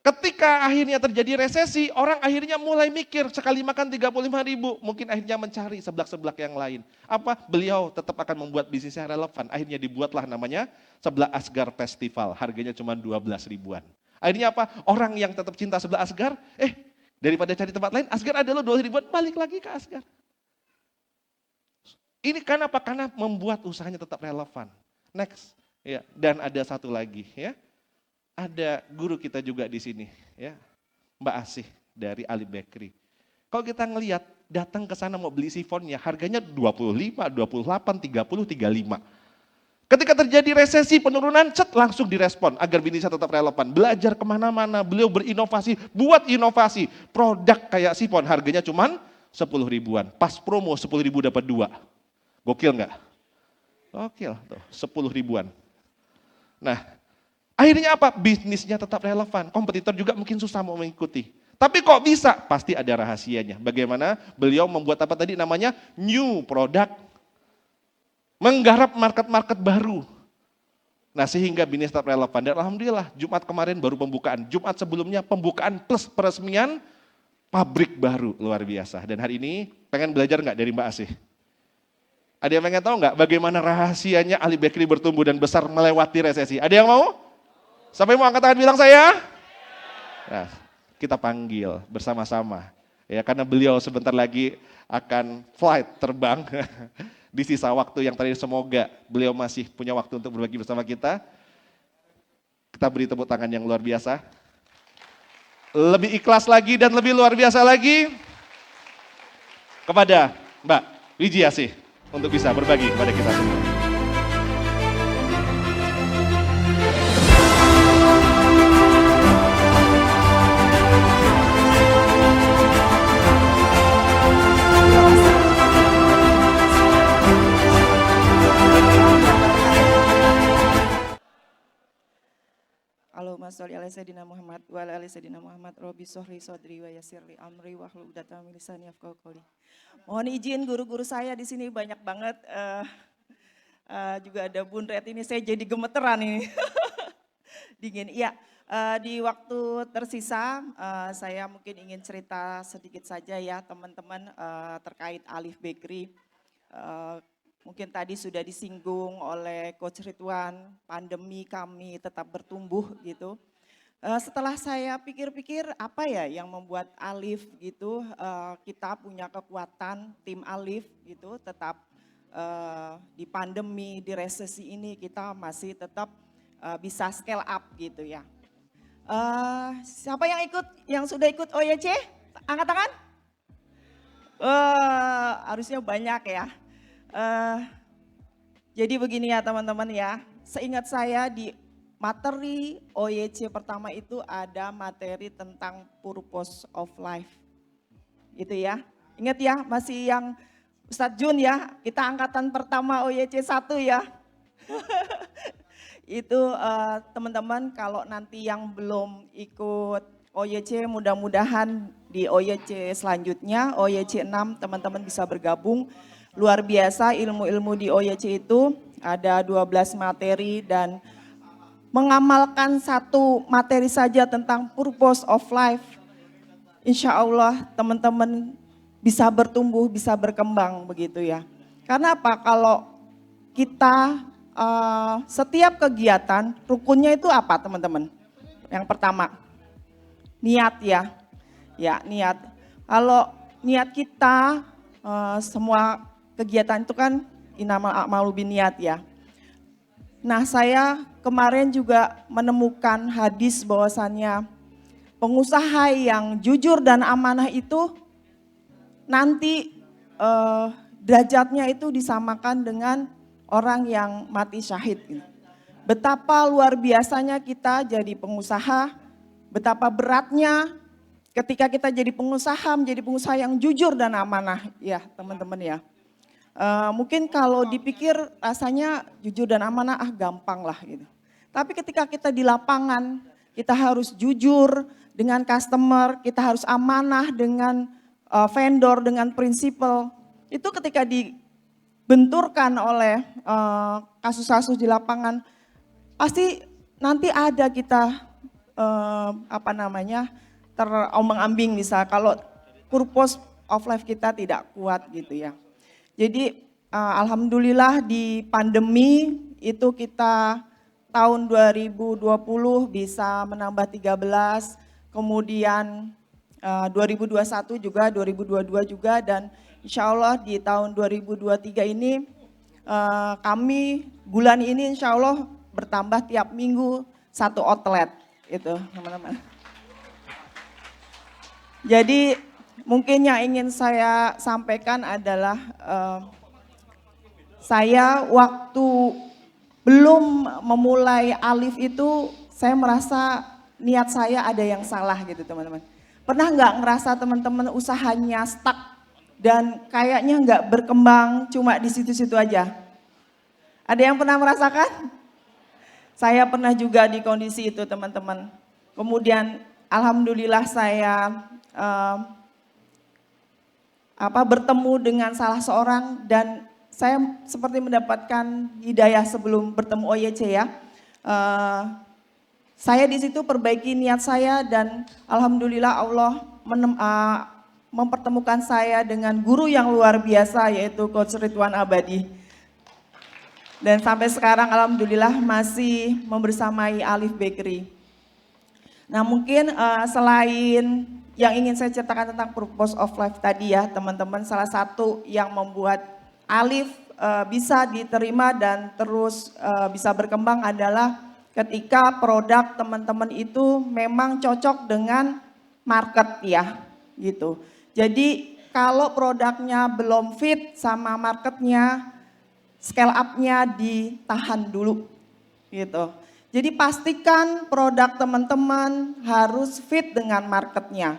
Ketika akhirnya terjadi resesi, orang akhirnya mulai mikir, sekali makan 35.000, mungkin akhirnya mencari seblak-seblak yang lain. Apa? Beliau tetap akan membuat bisnisnya relevan. Akhirnya dibuatlah namanya Seblak Asgar Festival, harganya cuma 12 ribuan. Akhirnya apa? Orang yang tetap cinta seblak Asgar, daripada cari tempat lain, Asgar ada loh 12 ribuan, balik lagi ke Asgar. Ini karena apa? Karena membuat usahanya tetap relevan. Next, dan ada satu lagi, ada guru kita juga di sini, Mbak Asih dari Ali Bakery. Kalau kita ngelihat datang ke sana mau beli sifonnya, harganya 25, 28, 30, 35. Ketika terjadi resesi penurunan, langsung direspon agar bisnisnya tetap relevan. Belajar kemana-mana, beliau berinovasi, buat inovasi. Produk kayak sifon harganya cuma 10 ribuan. Pas promo 10 ribu dapat 2. Gokil nggak? Gokil, tuh 10 ribuan. Nah, akhirnya apa? Bisnisnya tetap relevan. Kompetitor juga mungkin susah mau mengikuti. Tapi kok bisa? Pasti ada rahasianya. Bagaimana beliau membuat apa tadi namanya? New product. Menggarap market-market baru. Nah sehingga bisnis tetap relevan. Dan alhamdulillah Jumat kemarin baru pembukaan. Jumat sebelumnya pembukaan plus peresmian pabrik baru. Luar biasa. Dan hari ini pengen belajar nggak dari Mbak Asih? Ada yang pengen tahu nggak bagaimana rahasianya Ali Bakery bertumbuh dan besar melewati resesi? Ada yang mau? Sampai mau angkat tangan bilang saya? Nah, kita panggil bersama-sama. Ya, karena beliau sebentar lagi akan flight terbang di sisa waktu yang tadi, semoga beliau masih punya waktu untuk berbagi bersama kita. Kita beri tepuk tangan yang luar biasa. Lebih ikhlas lagi dan lebih luar biasa lagi kepada Mbak Wijiasih untuk bisa berbagi kepada kita semua. Allahumma sholli ala sayyidina Muhammad wa ala ali sayyidina Muhammad. Robbi shrahli sadri wa yassirli amri wahlul 'uqdatam min lisani yafqahu qawli. Mohon izin guru-guru saya di sini banyak banget Juga ada Bun Red ini, saya jadi gemeteran ini. Dingin. Iya, di waktu tersisa saya mungkin ingin cerita sedikit saja ya teman-teman terkait Alif Bakery. Mungkin tadi sudah disinggung oleh Coach Ridwan, pandemi kami tetap bertumbuh gitu. Setelah saya pikir-pikir apa ya yang membuat Alif gitu, kita punya kekuatan tim Alif gitu tetap di pandemi, di resesi ini kita masih tetap bisa scale up gitu ya. Siapa yang ikut, yang sudah ikut OYC? Angkat tangan. Harusnya banyak ya. Jadi begini ya teman-teman ya, seingat saya di materi OYC pertama itu ada materi tentang purpose of life. Gitu ya, ingat ya masih yang Ustadz Jun ya, kita angkatan pertama OYC 1 ya. Itu teman-teman kalau nanti yang belum ikut OYC mudah-mudahan di OYC selanjutnya, OYC 6 teman-teman bisa bergabung. Luar biasa ilmu-ilmu di OYC itu ada 12 materi dan mengamalkan satu materi saja tentang purpose of life. Insya Allah teman-teman bisa bertumbuh, bisa berkembang begitu ya. Karena apa? Kalau kita setiap kegiatan rukunnya itu apa teman-teman? Yang pertama niat ya, ya niat. Kalau niat kita semua kegiatan itu kan innamal a'malu binniyat ya. Nah saya kemarin juga menemukan hadis bahwasannya pengusaha yang jujur dan amanah itu nanti derajatnya itu disamakan dengan orang yang mati syahid. Betapa luar biasanya kita jadi pengusaha, betapa beratnya ketika kita jadi pengusaha, menjadi pengusaha yang jujur dan amanah ya teman-teman ya. Mungkin kalau dipikir rasanya jujur dan amanah gampang lah gitu. Tapi ketika kita di lapangan, kita harus jujur dengan customer, kita harus amanah dengan vendor, dengan prinsipal. Itu ketika dibenturkan oleh kasus-kasus di lapangan, pasti nanti ada kita terombang-ambing misal kalau purpose of life kita tidak kuat gitu ya. Jadi alhamdulillah di pandemi itu kita tahun 2020 bisa menambah 13, kemudian 2021 juga, 2022 juga dan insya Allah di tahun 2023 ini kami bulan ini insya Allah bertambah tiap minggu 1 outlet itu teman-teman. Jadi mungkin yang ingin saya sampaikan adalah saya waktu belum memulai Alif itu saya merasa niat saya ada yang salah gitu teman-teman. Pernah nggak ngerasa teman-teman usahanya stuck dan kayaknya nggak berkembang cuma di situ-situ aja? Ada yang pernah merasakan? Saya pernah juga di kondisi itu teman-teman. Kemudian alhamdulillah saya bertemu dengan salah seorang dan saya seperti mendapatkan hidayah sebelum bertemu OYC ya. Saya di situ perbaiki niat saya dan alhamdulillah Allah mempertemukan saya dengan guru yang luar biasa yaitu Coach Ridwan Abadi. Dan sampai sekarang alhamdulillah masih membersamai Alif Bakery. Nah mungkin selain yang ingin saya ceritakan tentang purpose of life tadi ya teman-teman, salah satu yang membuat Alif bisa diterima dan terus bisa berkembang adalah ketika produk teman-teman itu memang cocok dengan market ya gitu. Jadi kalau produknya belum fit sama marketnya, scale up-nya ditahan dulu gitu. Jadi pastikan produk teman-teman harus fit dengan marketnya.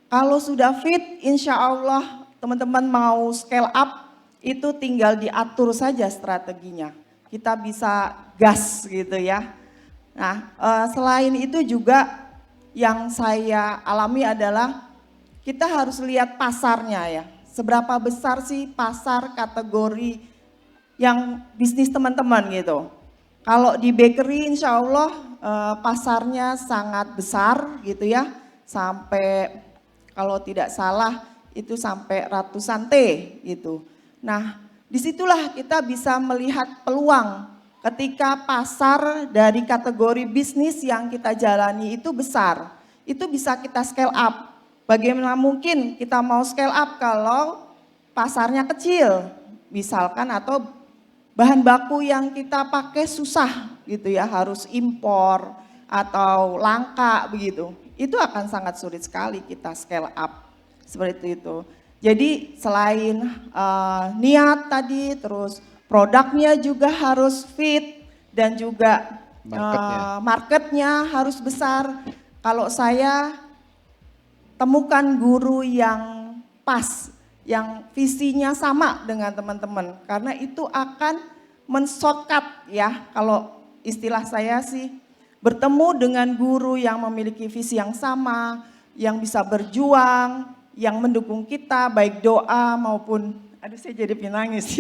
Kalau sudah fit, insya Allah teman-teman mau scale up, itu tinggal diatur saja strateginya. Kita bisa gas gitu ya. Nah selain itu juga yang saya alami adalah kita harus lihat pasarnya ya. Seberapa besar sih pasar kategori yang bisnis teman-teman gitu. Kalau di bakery insya Allah pasarnya sangat besar gitu ya, sampai kalau tidak salah itu sampai ratusan T gitu. Nah disitulah kita bisa melihat peluang ketika pasar dari kategori bisnis yang kita jalani itu besar, itu bisa kita scale up. Bagaimana mungkin kita mau scale up kalau pasarnya kecil, misalkan, atau bahan baku yang kita pakai susah gitu ya, harus impor atau langka begitu. Itu akan sangat sulit sekali kita scale up seperti itu. Jadi selain niat tadi, terus produknya juga harus fit dan juga marketnya harus besar. Kalau saya temukan guru yang pas, yang visinya sama dengan teman-teman, karena itu akan men-shortcut ya, kalau istilah saya sih, bertemu dengan guru yang memiliki visi yang sama, yang bisa berjuang, yang mendukung kita baik doa maupun, aduh saya jadi penangis.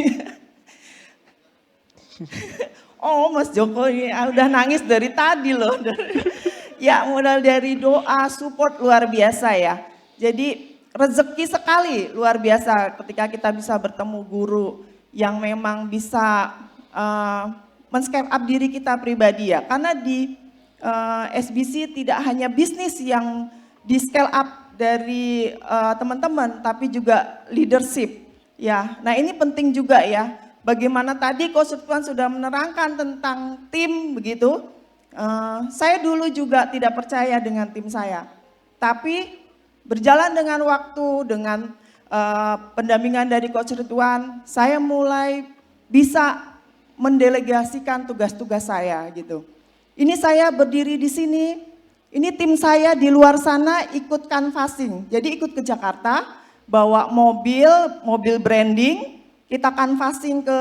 Oh Mas Joko ini udah nangis dari tadi loh. Ya modal dari doa, support luar biasa ya. Jadi rezeki sekali luar biasa ketika kita bisa bertemu guru yang memang bisa men-scale up diri kita pribadi ya. Karena di SBC tidak hanya bisnis yang di scale up dari teman-teman, tapi juga leadership ya. Nah ini penting juga ya. Bagaimana tadi Coach Ridwan sudah menerangkan tentang tim begitu. Saya dulu juga tidak percaya dengan tim saya, tapi berjalan dengan waktu, dengan pendampingan dari Coach Ridwan, saya mulai bisa mendelegasikan tugas-tugas saya gitu. Ini saya berdiri di sini, ini tim saya di luar sana ikut canvassing, jadi ikut ke Jakarta, bawa mobil branding, kita canvassing ke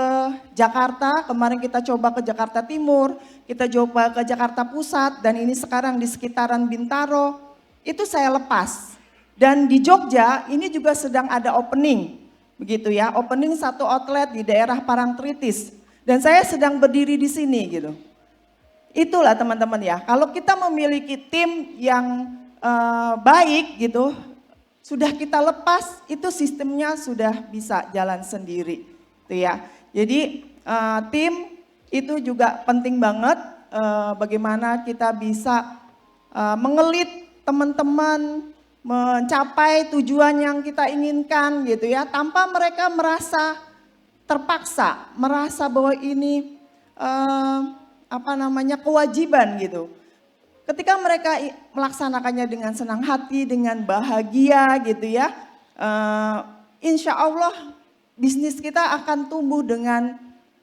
Jakarta, kemarin kita coba ke Jakarta Timur, kita coba ke Jakarta Pusat, dan ini sekarang di sekitaran Bintaro, itu saya lepas. Dan di Jogja ini juga sedang ada opening, begitu ya, opening satu outlet di daerah Parangtritis. Dan saya sedang berdiri di sini gitu. Itulah teman-teman ya, kalau kita memiliki tim yang baik gitu, sudah kita lepas, itu sistemnya sudah bisa jalan sendiri, tuh ya. Jadi tim itu juga penting banget, bagaimana kita bisa mengelit teman-teman mencapai tujuan yang kita inginkan gitu ya, tanpa mereka merasa terpaksa, merasa bahwa ini kewajiban gitu. Ketika mereka melaksanakannya dengan senang hati, dengan bahagia gitu ya, insya Allah bisnis kita akan tumbuh dengan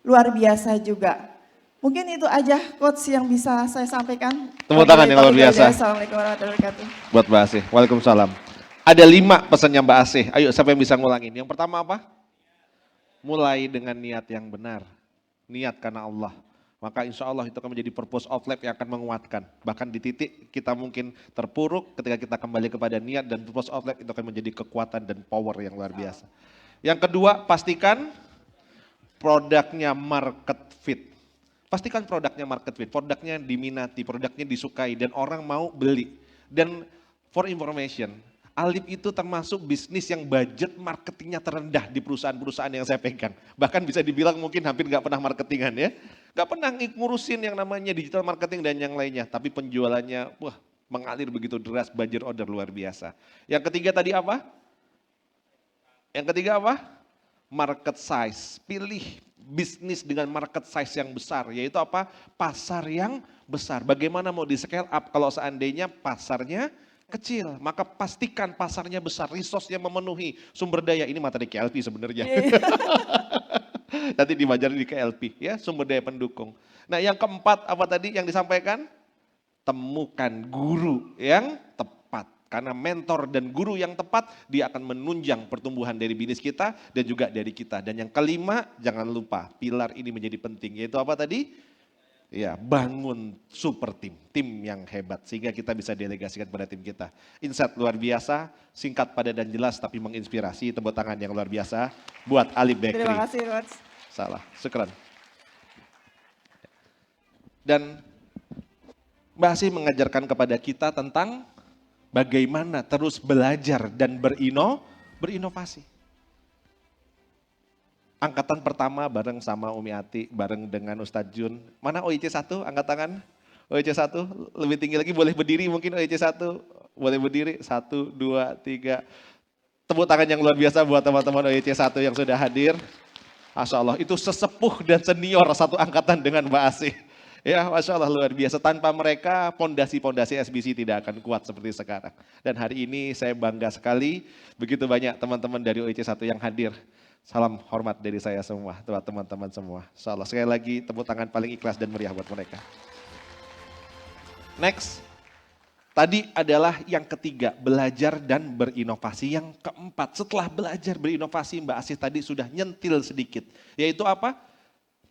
luar biasa juga. Mungkin itu aja Coach yang bisa saya sampaikan. Tepuk tangan yang luar biasa. Assalamualaikum warahmatullahi wabarakatuh. Buat Mbak Asih, Waalaikumsalam. Ada 5 pesannya Mbak Asih, ayo siapa yang bisa ngulangin? Yang pertama apa? Mulai dengan niat yang benar, niat karena Allah. Maka insya Allah itu akan menjadi purpose of life yang akan menguatkan. Bahkan di titik kita mungkin terpuruk, ketika kita kembali kepada niat dan purpose of life itu akan menjadi kekuatan dan power yang luar biasa. Yang kedua, pastikan produknya market fit. Pastikan produknya market fit, produknya diminati, produknya disukai dan orang mau beli. Dan for information, Alip itu termasuk bisnis yang budget marketingnya terendah di perusahaan-perusahaan yang saya pegang. Bahkan bisa dibilang mungkin hampir nggak pernah marketingan ya. Nggak pernah ngurusin yang namanya digital marketing dan yang lainnya. Tapi penjualannya mengalir begitu deras, banjir order luar biasa. Yang ketiga tadi apa? Yang ketiga apa? Market size. Pilih bisnis dengan market size yang besar. Yaitu apa? Pasar yang besar. Bagaimana mau di scale up kalau seandainya pasarnya kecil, maka pastikan pasarnya besar, resource-nya memenuhi, sumber daya, ini materi KLP sebenarnya. Nanti dimajarin di KLP ya, sumber daya pendukung. Nah yang keempat apa tadi yang disampaikan? Temukan guru yang tepat. Karena mentor dan guru yang tepat, dia akan menunjang pertumbuhan dari bisnis kita dan juga dari kita. Dan yang kelima, jangan lupa, pilar ini menjadi penting, yaitu apa tadi? Ya, bangun super tim yang hebat sehingga kita bisa delegasikan pada tim kita. Insight luar biasa, singkat, padat dan jelas tapi menginspirasi. Tepuk tangan yang luar biasa buat Alip Bakery. Terima kasih Coach. Salah, syukran. Dan Mbak Asih mengajarkan kepada kita tentang bagaimana terus belajar dan berinovasi. Angkatan pertama bareng sama Umi Ati, bareng dengan Ustadz Jun. Mana OIC 1? Angkat tangan. OIC 1, lebih tinggi lagi boleh berdiri mungkin OIC 1. Boleh berdiri, 1, 2, 3. Tepuk tangan yang luar biasa buat teman-teman OIC 1 yang sudah hadir. Masya Allah, itu sesepuh dan senior satu angkatan dengan Mbak Asih. Ya, Masya Allah luar biasa. Tanpa mereka, pondasi-pondasi SBC tidak akan kuat seperti sekarang. Dan hari ini saya bangga sekali, begitu banyak teman-teman dari OIC 1 yang hadir. Salam hormat dari saya semua, teman-teman semua. Insya Allah, sekali lagi tepuk tangan paling ikhlas dan meriah buat mereka. Next, tadi adalah yang ketiga, belajar dan berinovasi. Yang keempat, setelah belajar berinovasi, Mbak Asih tadi sudah nyentil sedikit. Yaitu apa?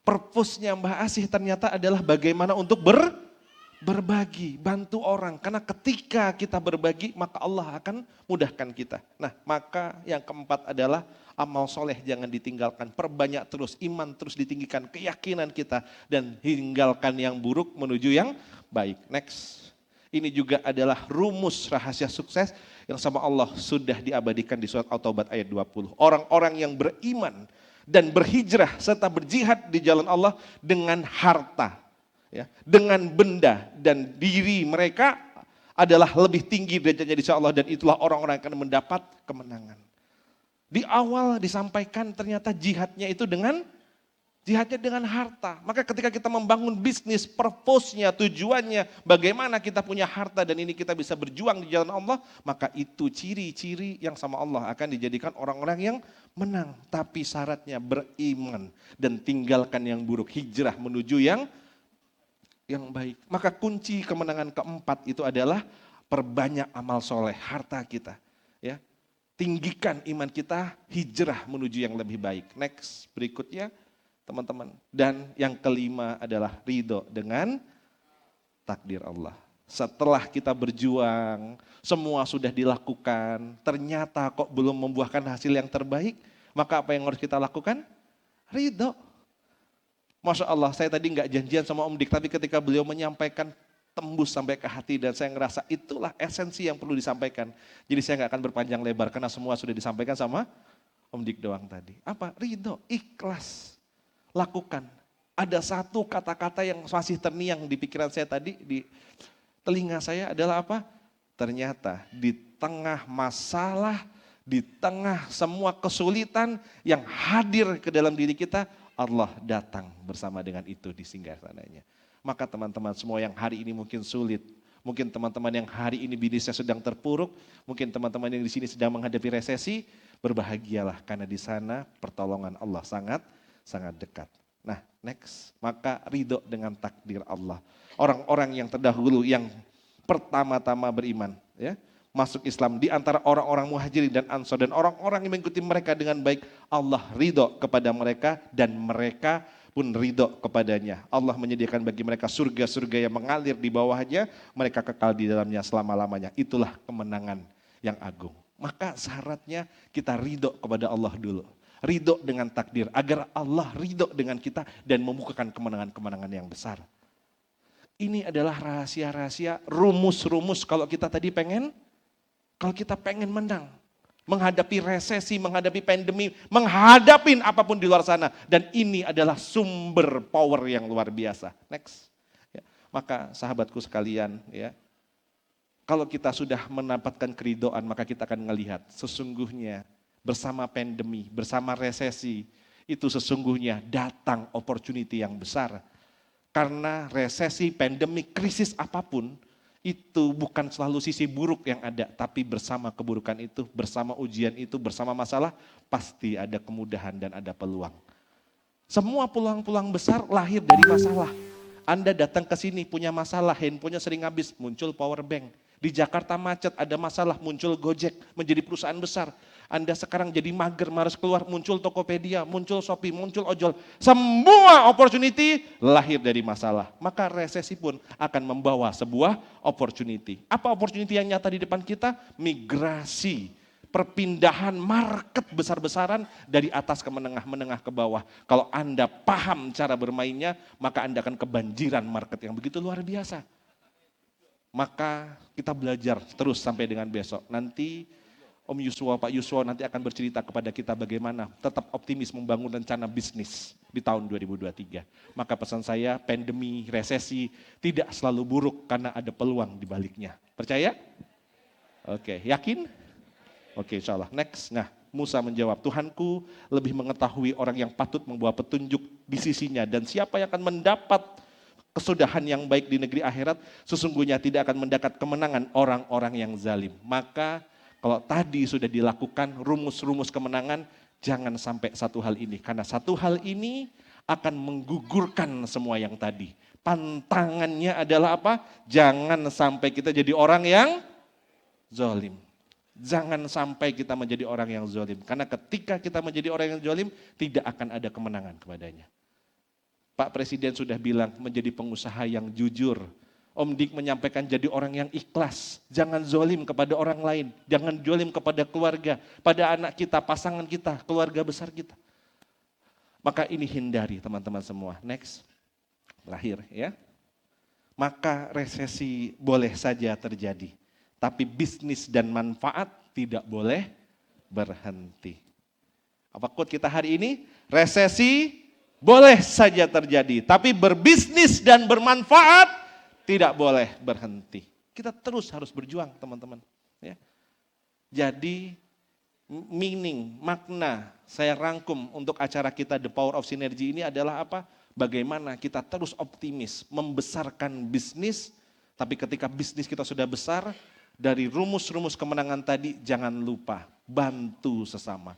Purpose-nya Mbak Asih ternyata adalah bagaimana untuk berbagi, bantu orang. Karena ketika kita berbagi, maka Allah akan mudahkan kita. Nah, maka yang keempat adalah amal soleh jangan ditinggalkan. Perbanyak terus, iman terus ditinggikan, keyakinan kita. Dan tinggalkan yang buruk menuju yang baik. Next. Ini juga adalah rumus rahasia sukses yang sama Allah sudah diabadikan di surat At-Taubah ayat 20. Orang-orang yang beriman dan berhijrah serta berjihad di jalan Allah dengan harta. Ya, dengan benda dan diri mereka adalah lebih tinggi derajatnya di sisi Allah dan itulah orang-orang yang akan mendapat kemenangan. Di awal disampaikan ternyata jihadnya dengan harta. Maka ketika kita membangun bisnis, purpose-nya, tujuannya, bagaimana kita punya harta dan ini kita bisa berjuang di jalan Allah, maka itu ciri-ciri yang sama Allah akan dijadikan orang-orang yang menang. Tapi syaratnya beriman dan tinggalkan yang buruk, hijrah menuju yang baik. Maka kunci kemenangan keempat itu adalah perbanyak amal soleh, harta kita. Ya, tinggikan iman kita, hijrah menuju yang lebih baik. Next, berikutnya teman-teman. Dan yang kelima adalah ridho dengan takdir Allah. Setelah kita berjuang, semua sudah dilakukan, ternyata kok belum membuahkan hasil yang terbaik, maka apa yang harus kita lakukan? Ridho. Masya Allah, saya tadi nggak janjian sama Om Dik, tapi ketika beliau menyampaikan tembus sampai ke hati dan saya ngerasa itulah esensi yang perlu disampaikan. Jadi saya nggak akan berpanjang lebar karena semua sudah disampaikan sama Om Dik doang tadi. Apa? Ridho, ikhlas, lakukan. Ada satu kata-kata yang masih terngiang di pikiran saya tadi, di telinga saya adalah apa? Ternyata di tengah masalah, di tengah semua kesulitan yang hadir ke dalam diri kita, Allah datang bersama dengan itu di singgasananya. Maka teman-teman semua yang hari ini mungkin sulit, mungkin teman-teman yang hari ini bisnisnya sedang terpuruk, mungkin teman-teman yang di sini sedang menghadapi resesi, berbahagialah karena di sana pertolongan Allah sangat dekat. Nah, next, maka ridho dengan takdir Allah. Orang-orang yang terdahulu yang pertama-tama beriman, ya, masuk Islam di antara orang-orang muhajirin dan ansor dan orang-orang yang mengikuti mereka dengan baik, Allah ridho kepada mereka dan mereka pun ridho kepadanya. Allah menyediakan bagi mereka surga-surga yang mengalir di bawahnya, mereka kekal di dalamnya selama-lamanya. Itulah kemenangan yang agung. Maka syaratnya kita ridho kepada Allah dulu. Ridho dengan takdir agar Allah ridho dengan kita dan membukakan kemenangan-kemenangan yang besar. Ini adalah rahasia-rahasia, rumus-rumus kalau kita pengen menang, menghadapi resesi, menghadapi pandemi, menghadapi apapun di luar sana. Dan ini adalah sumber power yang luar biasa. Next. Ya, maka sahabatku sekalian, ya, kalau kita sudah mendapatkan keridhaan, maka kita akan melihat sesungguhnya bersama pandemi, bersama resesi, itu sesungguhnya datang opportunity yang besar. Karena resesi, pandemi, krisis apapun, itu bukan selalu sisi buruk yang ada, tapi bersama keburukan itu, bersama ujian itu, bersama masalah, pasti ada kemudahan dan ada peluang. Semua peluang-peluang besar lahir dari masalah. Anda datang ke sini punya masalah, handphonenya sering habis, muncul power bank. Di Jakarta macet, ada masalah, muncul Gojek, menjadi perusahaan besar. Anda sekarang jadi mager, malas keluar, muncul Tokopedia, muncul Shopee, muncul ojol. Semua opportunity lahir dari masalah. Maka resesi pun akan membawa sebuah opportunity. Apa opportunity yang nyata di depan kita? Migrasi perpindahan market besar-besaran dari atas ke menengah, menengah ke bawah. Kalau Anda paham cara bermainnya, maka Anda akan kebanjiran market yang begitu luar biasa. Maka kita belajar terus sampai dengan besok. Nanti Om Yuswa, Pak Yuswa nanti akan bercerita kepada kita bagaimana tetap optimis membangun rencana bisnis di tahun 2023. Maka pesan saya, pandemi, resesi tidak selalu buruk karena ada peluang di baliknya. Percaya? Oke, yakin? Oke, insya Allah. Next. Nah, Musa menjawab, Tuhanku lebih mengetahui orang yang patut membawa petunjuk di sisinya dan siapa yang akan mendapat kesudahan yang baik di negeri akhirat, sesungguhnya tidak akan mendapat kemenangan orang-orang yang zalim. Maka kalau tadi sudah dilakukan rumus-rumus kemenangan, jangan sampai satu hal ini. Karena satu hal ini akan menggugurkan semua yang tadi. Pantangannya adalah apa? Jangan sampai kita jadi orang yang zalim. Jangan sampai kita menjadi orang yang zalim. Karena ketika kita menjadi orang yang zalim, tidak akan ada kemenangan kepadanya. Pak Presiden sudah bilang menjadi pengusaha yang jujur. Om Dik menyampaikan jadi orang yang ikhlas. Jangan zalim kepada orang lain. Jangan zalim kepada keluarga, pada anak kita, pasangan kita, keluarga besar kita. Maka ini hindari teman-teman semua. Next. Terakhir ya. Maka resesi boleh saja terjadi. Tapi bisnis dan manfaat tidak boleh berhenti. Apa quote kita hari ini? Resesi boleh saja terjadi, tapi berbisnis dan bermanfaat tidak boleh berhenti. Kita terus harus berjuang teman-teman. Ya. Jadi meaning, makna saya rangkum untuk acara kita The Power of Synergy ini adalah apa? Bagaimana kita terus optimis, membesarkan bisnis, tapi ketika bisnis kita sudah besar, dari rumus-rumus kemenangan tadi jangan lupa bantu sesama.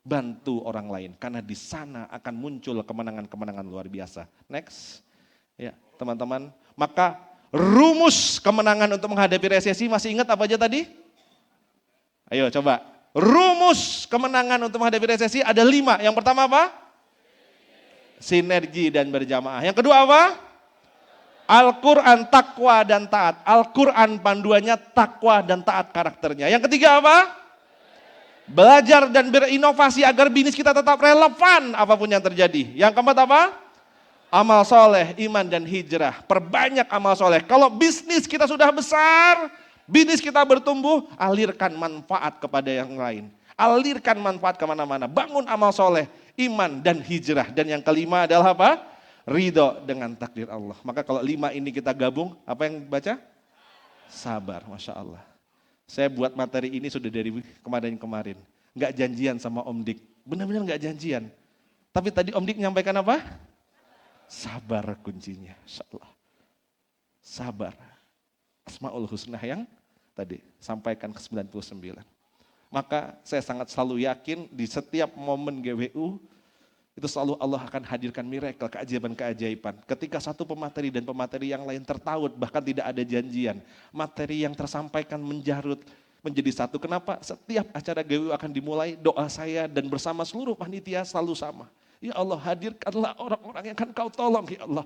Bantu orang lain, karena di sana akan muncul kemenangan-kemenangan luar biasa. Next, ya teman-teman. Maka rumus kemenangan untuk menghadapi resesi masih ingat apa aja tadi? Ayo coba. Rumus kemenangan untuk menghadapi resesi ada 5. Yang pertama apa? Sinergi dan berjamaah. Yang kedua apa? Al-Quran, takwa dan taat. Al-Quran panduannya takwa dan taat karakternya. Yang ketiga apa? Belajar dan berinovasi agar bisnis kita tetap relevan apapun yang terjadi. Yang keempat apa? Amal soleh, iman dan hijrah. Perbanyak amal soleh. Kalau bisnis kita sudah besar, bisnis kita bertumbuh, alirkan manfaat kepada yang lain. Alirkan manfaat kemana-mana. Bangun amal soleh, iman dan hijrah. Dan yang kelima adalah apa? Ridho dengan takdir Allah. Maka kalau 5 ini kita gabung, apa yang baca? Sabar, Masya Allah. Saya buat materi ini sudah dari kemarin-kemarin. Nggak janjian sama Om Dik. Benar-benar nggak janjian. Tapi tadi Om Dik menyampaikan apa? Sabar kuncinya. Insya Allah. Sabar. Asmaul Husna yang tadi sampaikan ke 99. Maka saya sangat selalu yakin di setiap momen GWU, itu selalu Allah akan hadirkan miracle, keajaiban-keajaiban. Ketika satu pemateri dan pemateri yang lain tertaut, bahkan tidak ada janjian. Materi yang tersampaikan menjarut menjadi satu. Kenapa? Setiap acara GWU akan dimulai, doa saya dan bersama seluruh panitia selalu sama. Ya Allah, hadirkanlah orang-orang yang akan kau tolong ya Allah.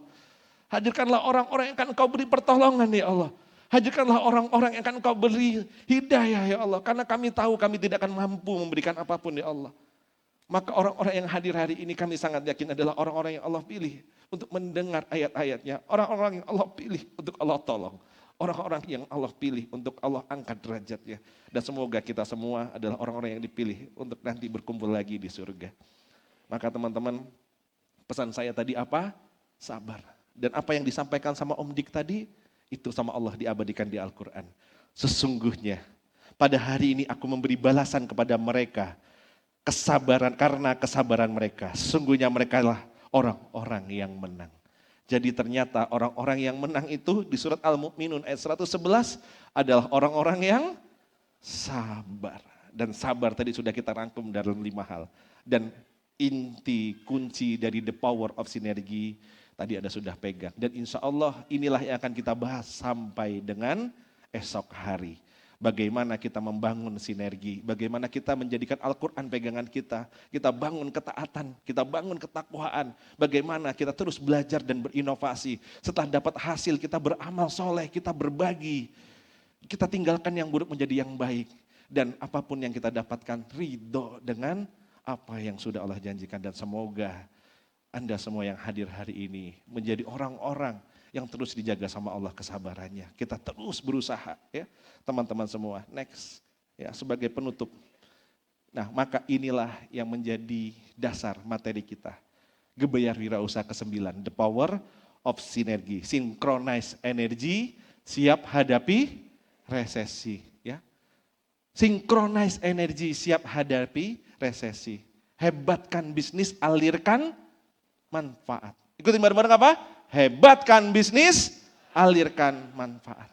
Hadirkanlah orang-orang yang akan kau beri pertolongan ya Allah. Hadirkanlah orang-orang yang akan kau beri hidayah ya Allah. Karena kami tahu kami tidak akan mampu memberikan apapun ya Allah. Maka orang-orang yang hadir hari ini kami sangat yakin adalah orang-orang yang Allah pilih untuk mendengar ayat-ayatnya. Orang-orang yang Allah pilih untuk Allah tolong. Orang-orang yang Allah pilih untuk Allah angkat derajatnya. Dan semoga kita semua adalah orang-orang yang dipilih untuk nanti berkumpul lagi di surga. Maka teman-teman, pesan saya tadi apa? Sabar. Dan apa yang disampaikan sama Om Dik tadi, itu sama Allah diabadikan di Al-Quran. Sesungguhnya pada hari ini aku memberi balasan kepada mereka. Kesabaran, karena kesabaran mereka. Sesungguhnya mereka lah orang-orang yang menang. Jadi ternyata orang-orang yang menang itu di surat Al-Mu'minun ayat 111 adalah orang-orang yang sabar. Dan sabar tadi sudah kita rangkum dalam 5 hal. Dan inti kunci dari The Power of Synergy tadi ada sudah pegang. Dan insya Allah inilah yang akan kita bahas sampai dengan esok hari. Bagaimana kita membangun sinergi, bagaimana kita menjadikan Al-Quran pegangan kita bangun ketaatan, kita bangun ketakwaan, bagaimana kita terus belajar dan berinovasi. Setelah dapat hasil kita beramal soleh, kita berbagi, kita tinggalkan yang buruk menjadi yang baik. Dan apapun yang kita dapatkan, ridho dengan apa yang sudah Allah janjikan. Dan semoga Anda semua yang hadir hari ini menjadi orang-orang yang terus dijaga sama Allah kesabarannya. Kita terus berusaha ya teman-teman semua. Next ya sebagai penutup. Nah maka inilah yang menjadi dasar materi kita. Gebayar Wirausaha ke-9, the power of synergy. Synchronize energy, siap hadapi resesi. Ya. Synchronize energy, siap hadapi resesi. Hebatkan bisnis, alirkan manfaat. Ikutin bareng-bareng apa? Hebatkan bisnis, alirkan manfaat.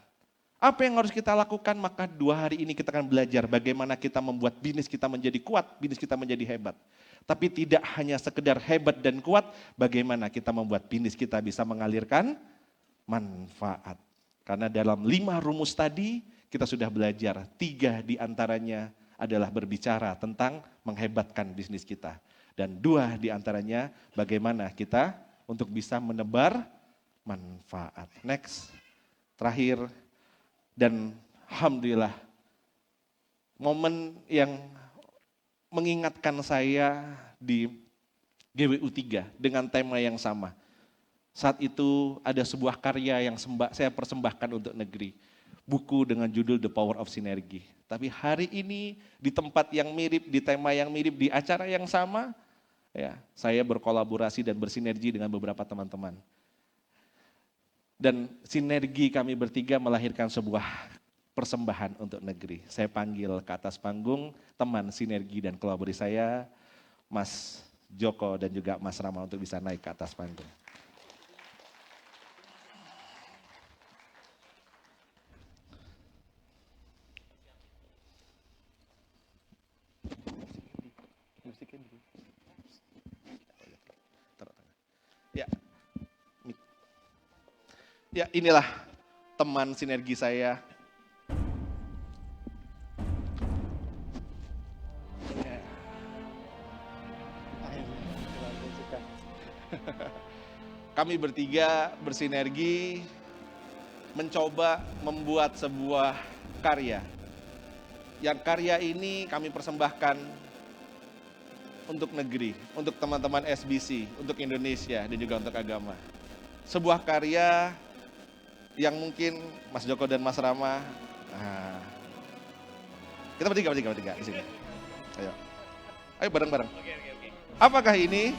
Apa yang harus kita lakukan? Maka 2 hari ini kita akan belajar bagaimana kita membuat bisnis kita menjadi kuat, bisnis kita menjadi hebat. Tapi tidak hanya sekedar hebat dan kuat, bagaimana kita membuat bisnis kita bisa mengalirkan manfaat. Karena dalam 5 rumus tadi kita sudah belajar, 3 diantaranya adalah berbicara tentang menghebatkan bisnis kita. Dan 2 diantaranya bagaimana kita untuk bisa menebar manfaat. Next, terakhir, dan alhamdulillah momen yang mengingatkan saya di GWU 3 dengan tema yang sama. Saat itu ada sebuah karya yang saya persembahkan untuk negeri. Buku dengan judul The Power of Synergy. Tapi hari ini di tempat yang mirip, di tema yang mirip, di acara yang sama, ya, saya berkolaborasi dan bersinergi dengan beberapa teman-teman. Dan sinergi kami bertiga melahirkan sebuah persembahan untuk negeri. Saya panggil ke atas panggung teman sinergi dan kolaborasi saya, Mas Joko dan juga Mas Rama untuk bisa naik ke atas panggung. Ya, inilah teman sinergi saya. Kami bertiga bersinergi mencoba membuat sebuah karya. Yang karya ini kami persembahkan untuk negeri, untuk teman-teman SBC, untuk Indonesia dan juga untuk agama. Sebuah karya yang mungkin Mas Joko dan Mas Rama, kita bertiga di sini. Ayo bareng-bareng. Apakah ini?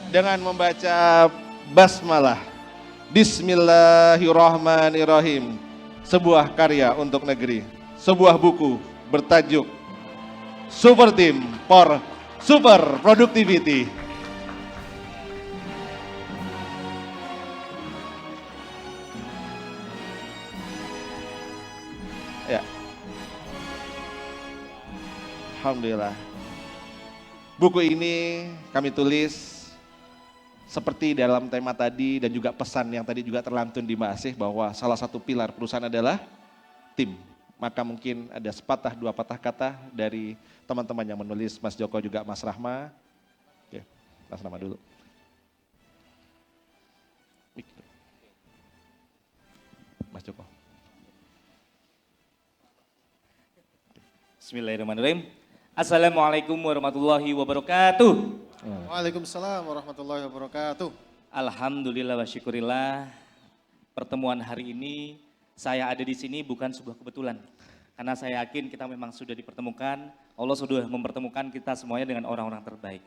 Dengan membaca basmalah, Bismillahirrahmanirrahim, sebuah karya untuk negeri, sebuah buku bertajuk Super Team for Super Productivity. Ya. Alhamdulillah. Buku ini kami tulis seperti dalam tema tadi dan juga pesan yang tadi juga terlantun di Mbak Asih bahwa salah satu pilar perusahaan adalah tim. Maka mungkin ada sepatah 2 patah kata dari teman-teman yang menulis, Mas Joko juga Mas Rahma. Oke, Mas Rahma dulu. Mas Joko. Bismillahirrahmanirrahim. Assalamualaikum warahmatullahi wabarakatuh. Waalaikumsalam warahmatullahi wabarakatuh. Alhamdulillah wa syukurillah. Pertemuan hari ini saya ada di sini bukan sebuah kebetulan. Karena saya yakin kita memang sudah dipertemukan. Allah sudah mempertemukan kita semuanya dengan orang-orang terbaik.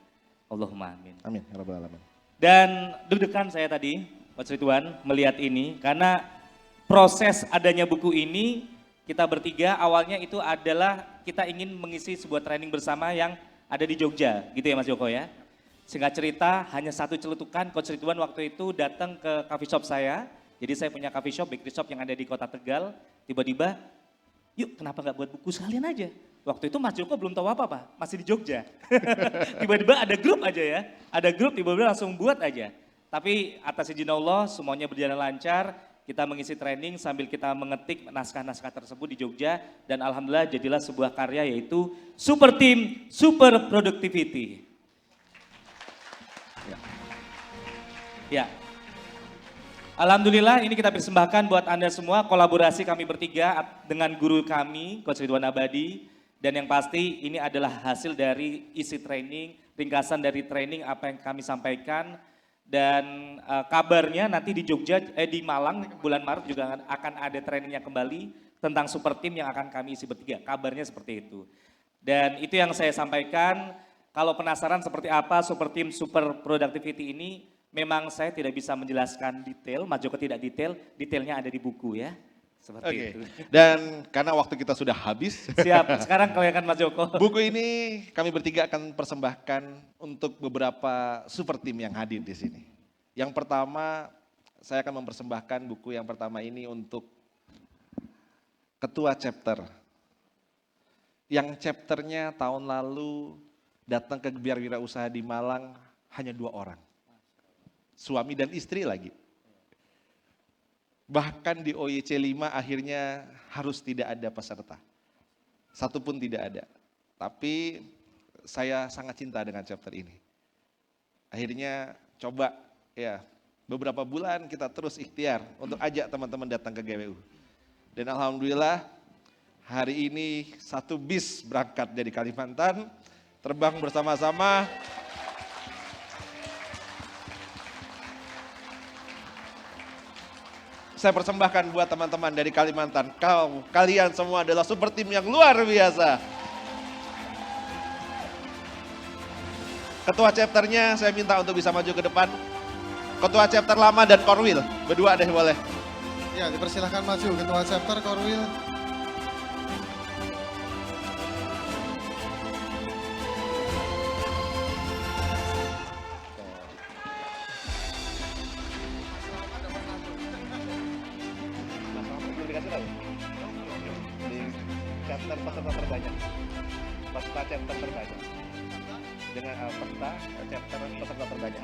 Allahumma amin. Amin ya rabbal alamin. Dan deg-degan saya tadi, Pak Ridwan, melihat ini karena proses adanya buku ini kita bertiga awalnya itu adalah kita ingin mengisi sebuah training bersama yang ada di Jogja, gitu ya Mas Joko ya. Singkat cerita hanya satu celetukan, Coach Ridwan waktu itu datang ke coffee shop saya. Jadi saya punya coffee shop, bakery shop yang ada di Kota Tegal. Tiba-tiba, yuk kenapa nggak buat buku sekalian aja. Waktu itu Mas Joko belum tahu apa-apa, masih di Jogja. Tiba-tiba ada grup aja ya, ada grup tiba-tiba langsung buat aja. Tapi atas izin Allah semuanya berjalan lancar. Kita mengisi training sambil kita mengetik naskah-naskah tersebut di Jogja. Dan alhamdulillah jadilah sebuah karya yaitu Super Team, Super Productivity. Ya. Alhamdulillah ini kita persembahkan buat Anda semua, kolaborasi kami bertiga dengan guru kami, Coach Ridwan Abadi. Dan yang pasti ini adalah hasil dari isi training, ringkasan dari training apa yang kami sampaikan. Dan kabarnya nanti di Jogja, di Malang bulan Maret juga akan ada trainingnya kembali tentang super team yang akan kami isi bertiga. Kabarnya seperti itu. Dan itu yang saya sampaikan, kalau penasaran seperti apa super team, super productivity ini, memang saya tidak bisa menjelaskan detail, Mas Joko tidak detail, detailnya ada di buku ya. Seperti Oke. itu. Dan karena waktu kita sudah habis, Siap, sekarang kalian Mas Joko. buku ini kami bertiga akan persembahkan untuk beberapa super team yang hadir di sini. Yang pertama, saya akan mempersembahkan buku yang pertama ini untuk ketua chapter. Yang chapternya tahun lalu datang ke Gebiar Wirausaha di Malang hanya 2 orang. Suami dan istri lagi. Bahkan di OYC 5 akhirnya harus tidak ada peserta. Satu pun tidak ada. Tapi saya sangat cinta dengan chapter ini. Akhirnya coba ya beberapa bulan kita terus ikhtiar untuk ajak teman-teman datang ke GWU. Dan alhamdulillah hari ini 1 bis berangkat dari Kalimantan, terbang bersama-sama. Saya persembahkan buat teman-teman dari Kalimantan. Kalian semua adalah super tim yang luar biasa. Ketua chapternya saya minta untuk bisa maju ke depan. Ketua chapter lama dan Korwil, berdua deh boleh. Ya, dipersilahkan maju Ketua Chapter Korwil. Di chapter peserta terbanyak. Peserta chapter terbanyak. Dengan peserta chapter peserta terbanyak.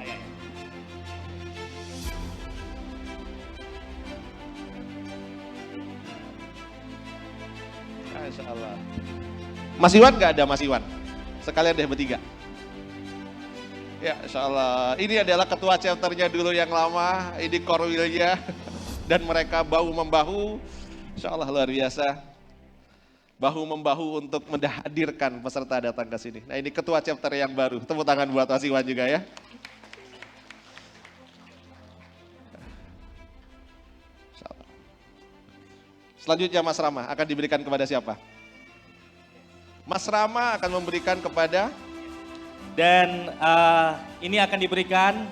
Masya Allah. Mas Iwan nggak ada Mas Iwan? Sekalian deh bertiga. Ya, Insya Allah. Ini adalah ketua chapternya dulu yang lama, ini Korwilnya, dan mereka bahu-membahu. Insya Allah luar biasa. Bahu-membahu untuk menghadirkan peserta datang ke sini. Nah ini ketua chapter yang baru. Tepuk tangan buat Mas Iwan juga ya. Insya Allah. Selanjutnya Mas Rama akan diberikan kepada siapa? Mas Rama akan memberikan kepada Dan ini akan diberikan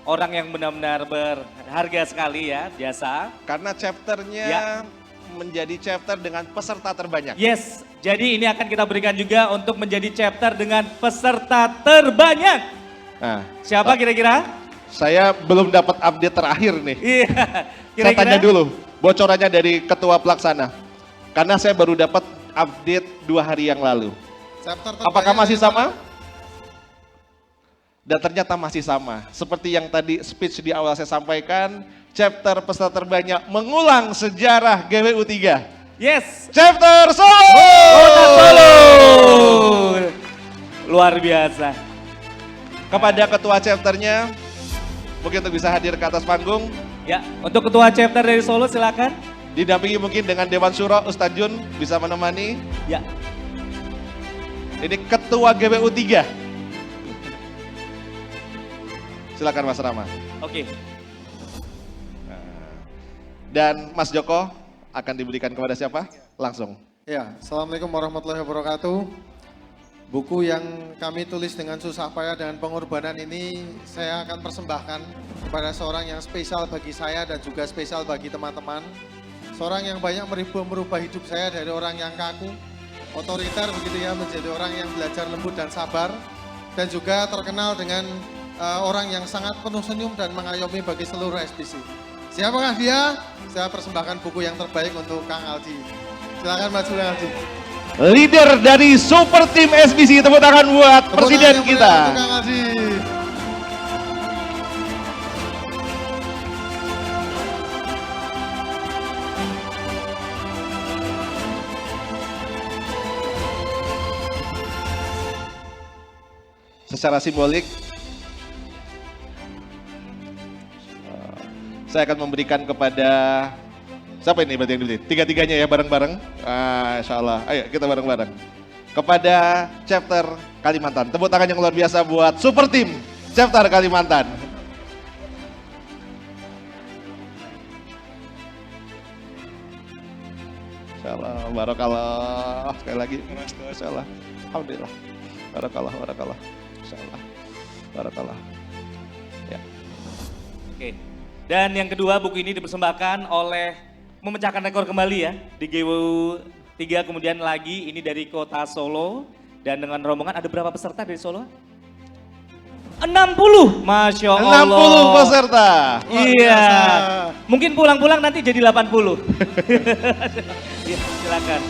orang yang benar-benar berharga sekali ya, biasa. karena chapternya Ya. menjadi chapter dengan peserta terbanyak. Yes, jadi ini akan kita berikan juga untuk menjadi chapter dengan peserta terbanyak. Nah, Siapa kira-kira? saya belum dapat update terakhir nih. Iya, Saya tanya dulu bocorannya dari ketua pelaksana. Karena saya baru dapat update 2 hari yang lalu. Chapter Apakah terbanyak masih dari sama? Dan ternyata masih sama. Seperti yang tadi speech di awal saya sampaikan, chapter peserta terbanyak mengulang sejarah GWU 3. Yes, Chapter Solo! Kota Solo. Luar biasa. Kepada ketua chapternya, mungkin untuk bisa hadir ke atas panggung, Ya, untuk ketua chapter dari Solo silakan. didampingi mungkin dengan Dewan Syuro, Ustadz Jun bisa menemani. Ya, Ini ketua GWU 3. Silakan Mas Rama. oke. Dan Mas Joko akan diberikan kepada siapa? Langsung. Ya, Assalamualaikum warahmatullahi wabarakatuh. Buku yang kami tulis dengan susah payah dengan pengorbanan ini saya akan persembahkan kepada seorang yang spesial bagi saya dan juga spesial bagi teman-teman. Seorang yang banyak merubah hidup saya dari orang yang kaku, otoriter begitu ya, menjadi orang yang belajar lembut dan sabar. Dan juga terkenal dengan orang yang sangat penuh senyum dan mengayomi bagi seluruh SBC. Siapakah dia? Saya persembahkan buku yang terbaik untuk Kang Aldi. Silakan maju Kang Aldi. Leader dari Super Team SBC, tepuk tangan buat Tepuk presiden tangan yang kita. meriah untuk Kang Aldi. Secara simbolik, saya akan memberikan kepada siapa ini berarti yang dipilih? Tiga-tiganya ya bareng-bareng. Insya Allah. Ayo kita bareng-bareng. Kepada chapter Kalimantan. Tepuk tangan yang luar biasa buat super team chapter Kalimantan. Insya Allah, barakallah. Sekali lagi, Insya Allah. Alhamdulillah. Barakallah, barakallah. Insya Allah. Barakallah. Ya. Oke. Dan yang kedua, buku ini dipersembahkan oleh memecahkan rekor kembali ya di GW 3, kemudian lagi ini dari kota Solo, dan dengan rombongan ada berapa peserta dari Solo? 60, Masya Allah. 60 peserta. Iya. Mungkin pulang-pulang nanti jadi 80. Ya, silakan.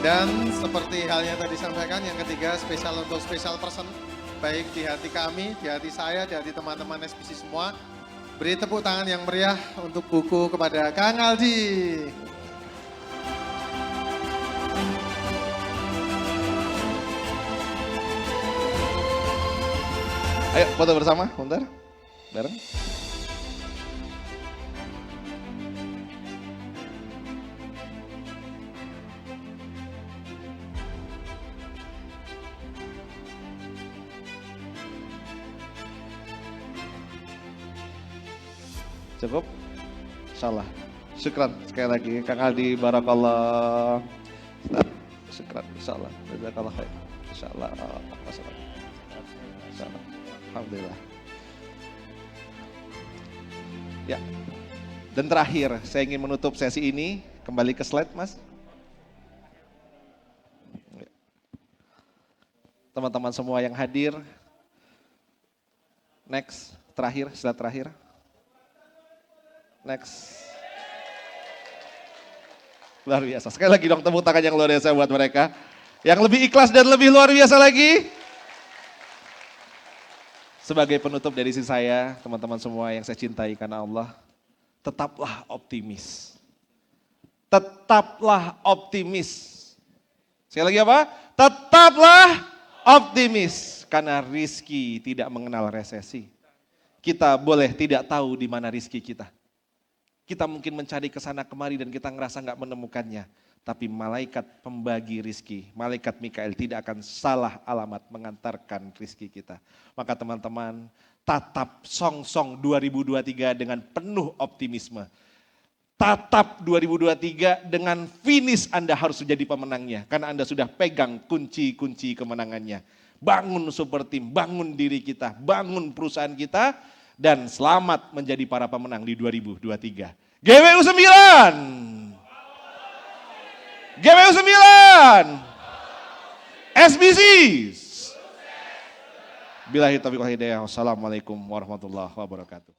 Dan seperti halnya tadi sampaikan, yang ketiga spesial untuk special person, baik di hati kami, di hati saya, di hati teman-teman SBC semua. Beri tepuk tangan yang meriah untuk buku kepada Kang Aldi. Ayo foto bersama, bentar. Bareng. Cukup? Insyaallah. Syukran sekali lagi Kang Aldi, barakallah. Syukran, insyaallah. Jazakallah khair. Insyaallah. Insyaallah. Alhamdulillah. Ya. Dan terakhir, saya ingin menutup sesi ini, kembali ke slide, Mas. Teman-teman semua yang hadir. Next, terakhir, slide terakhir. Next. Luar biasa. Sekali lagi dong tepuk tangan yang luar biasa buat mereka. Yang lebih ikhlas dan lebih luar biasa lagi. Sebagai penutup dari sisi saya, teman-teman semua yang saya cintai karena Allah, tetaplah optimis. Tetaplah optimis. Sekali lagi apa? Tetaplah optimis. Karena rizki tidak mengenal resesi. Kita boleh tidak tahu di mana rizki kita. Kita mungkin mencari ke sana kemari dan kita ngerasa nggak menemukannya. Tapi malaikat pembagi rizki, malaikat Mikael tidak akan salah alamat mengantarkan rizki kita. Maka teman-teman, tatap song-song 2023 dengan penuh optimisme. Tatap 2023 dengan finish Anda harus menjadi pemenangnya. Karena Anda sudah pegang kunci-kunci kemenangannya. Bangun super team, bangun diri kita, bangun perusahaan kita. Dan selamat menjadi para pemenang di 2023. GWU 9. GWU 9. SBC. Billahi taufiq wal hidayah. Wassalamualaikum warahmatullahi wabarakatuh.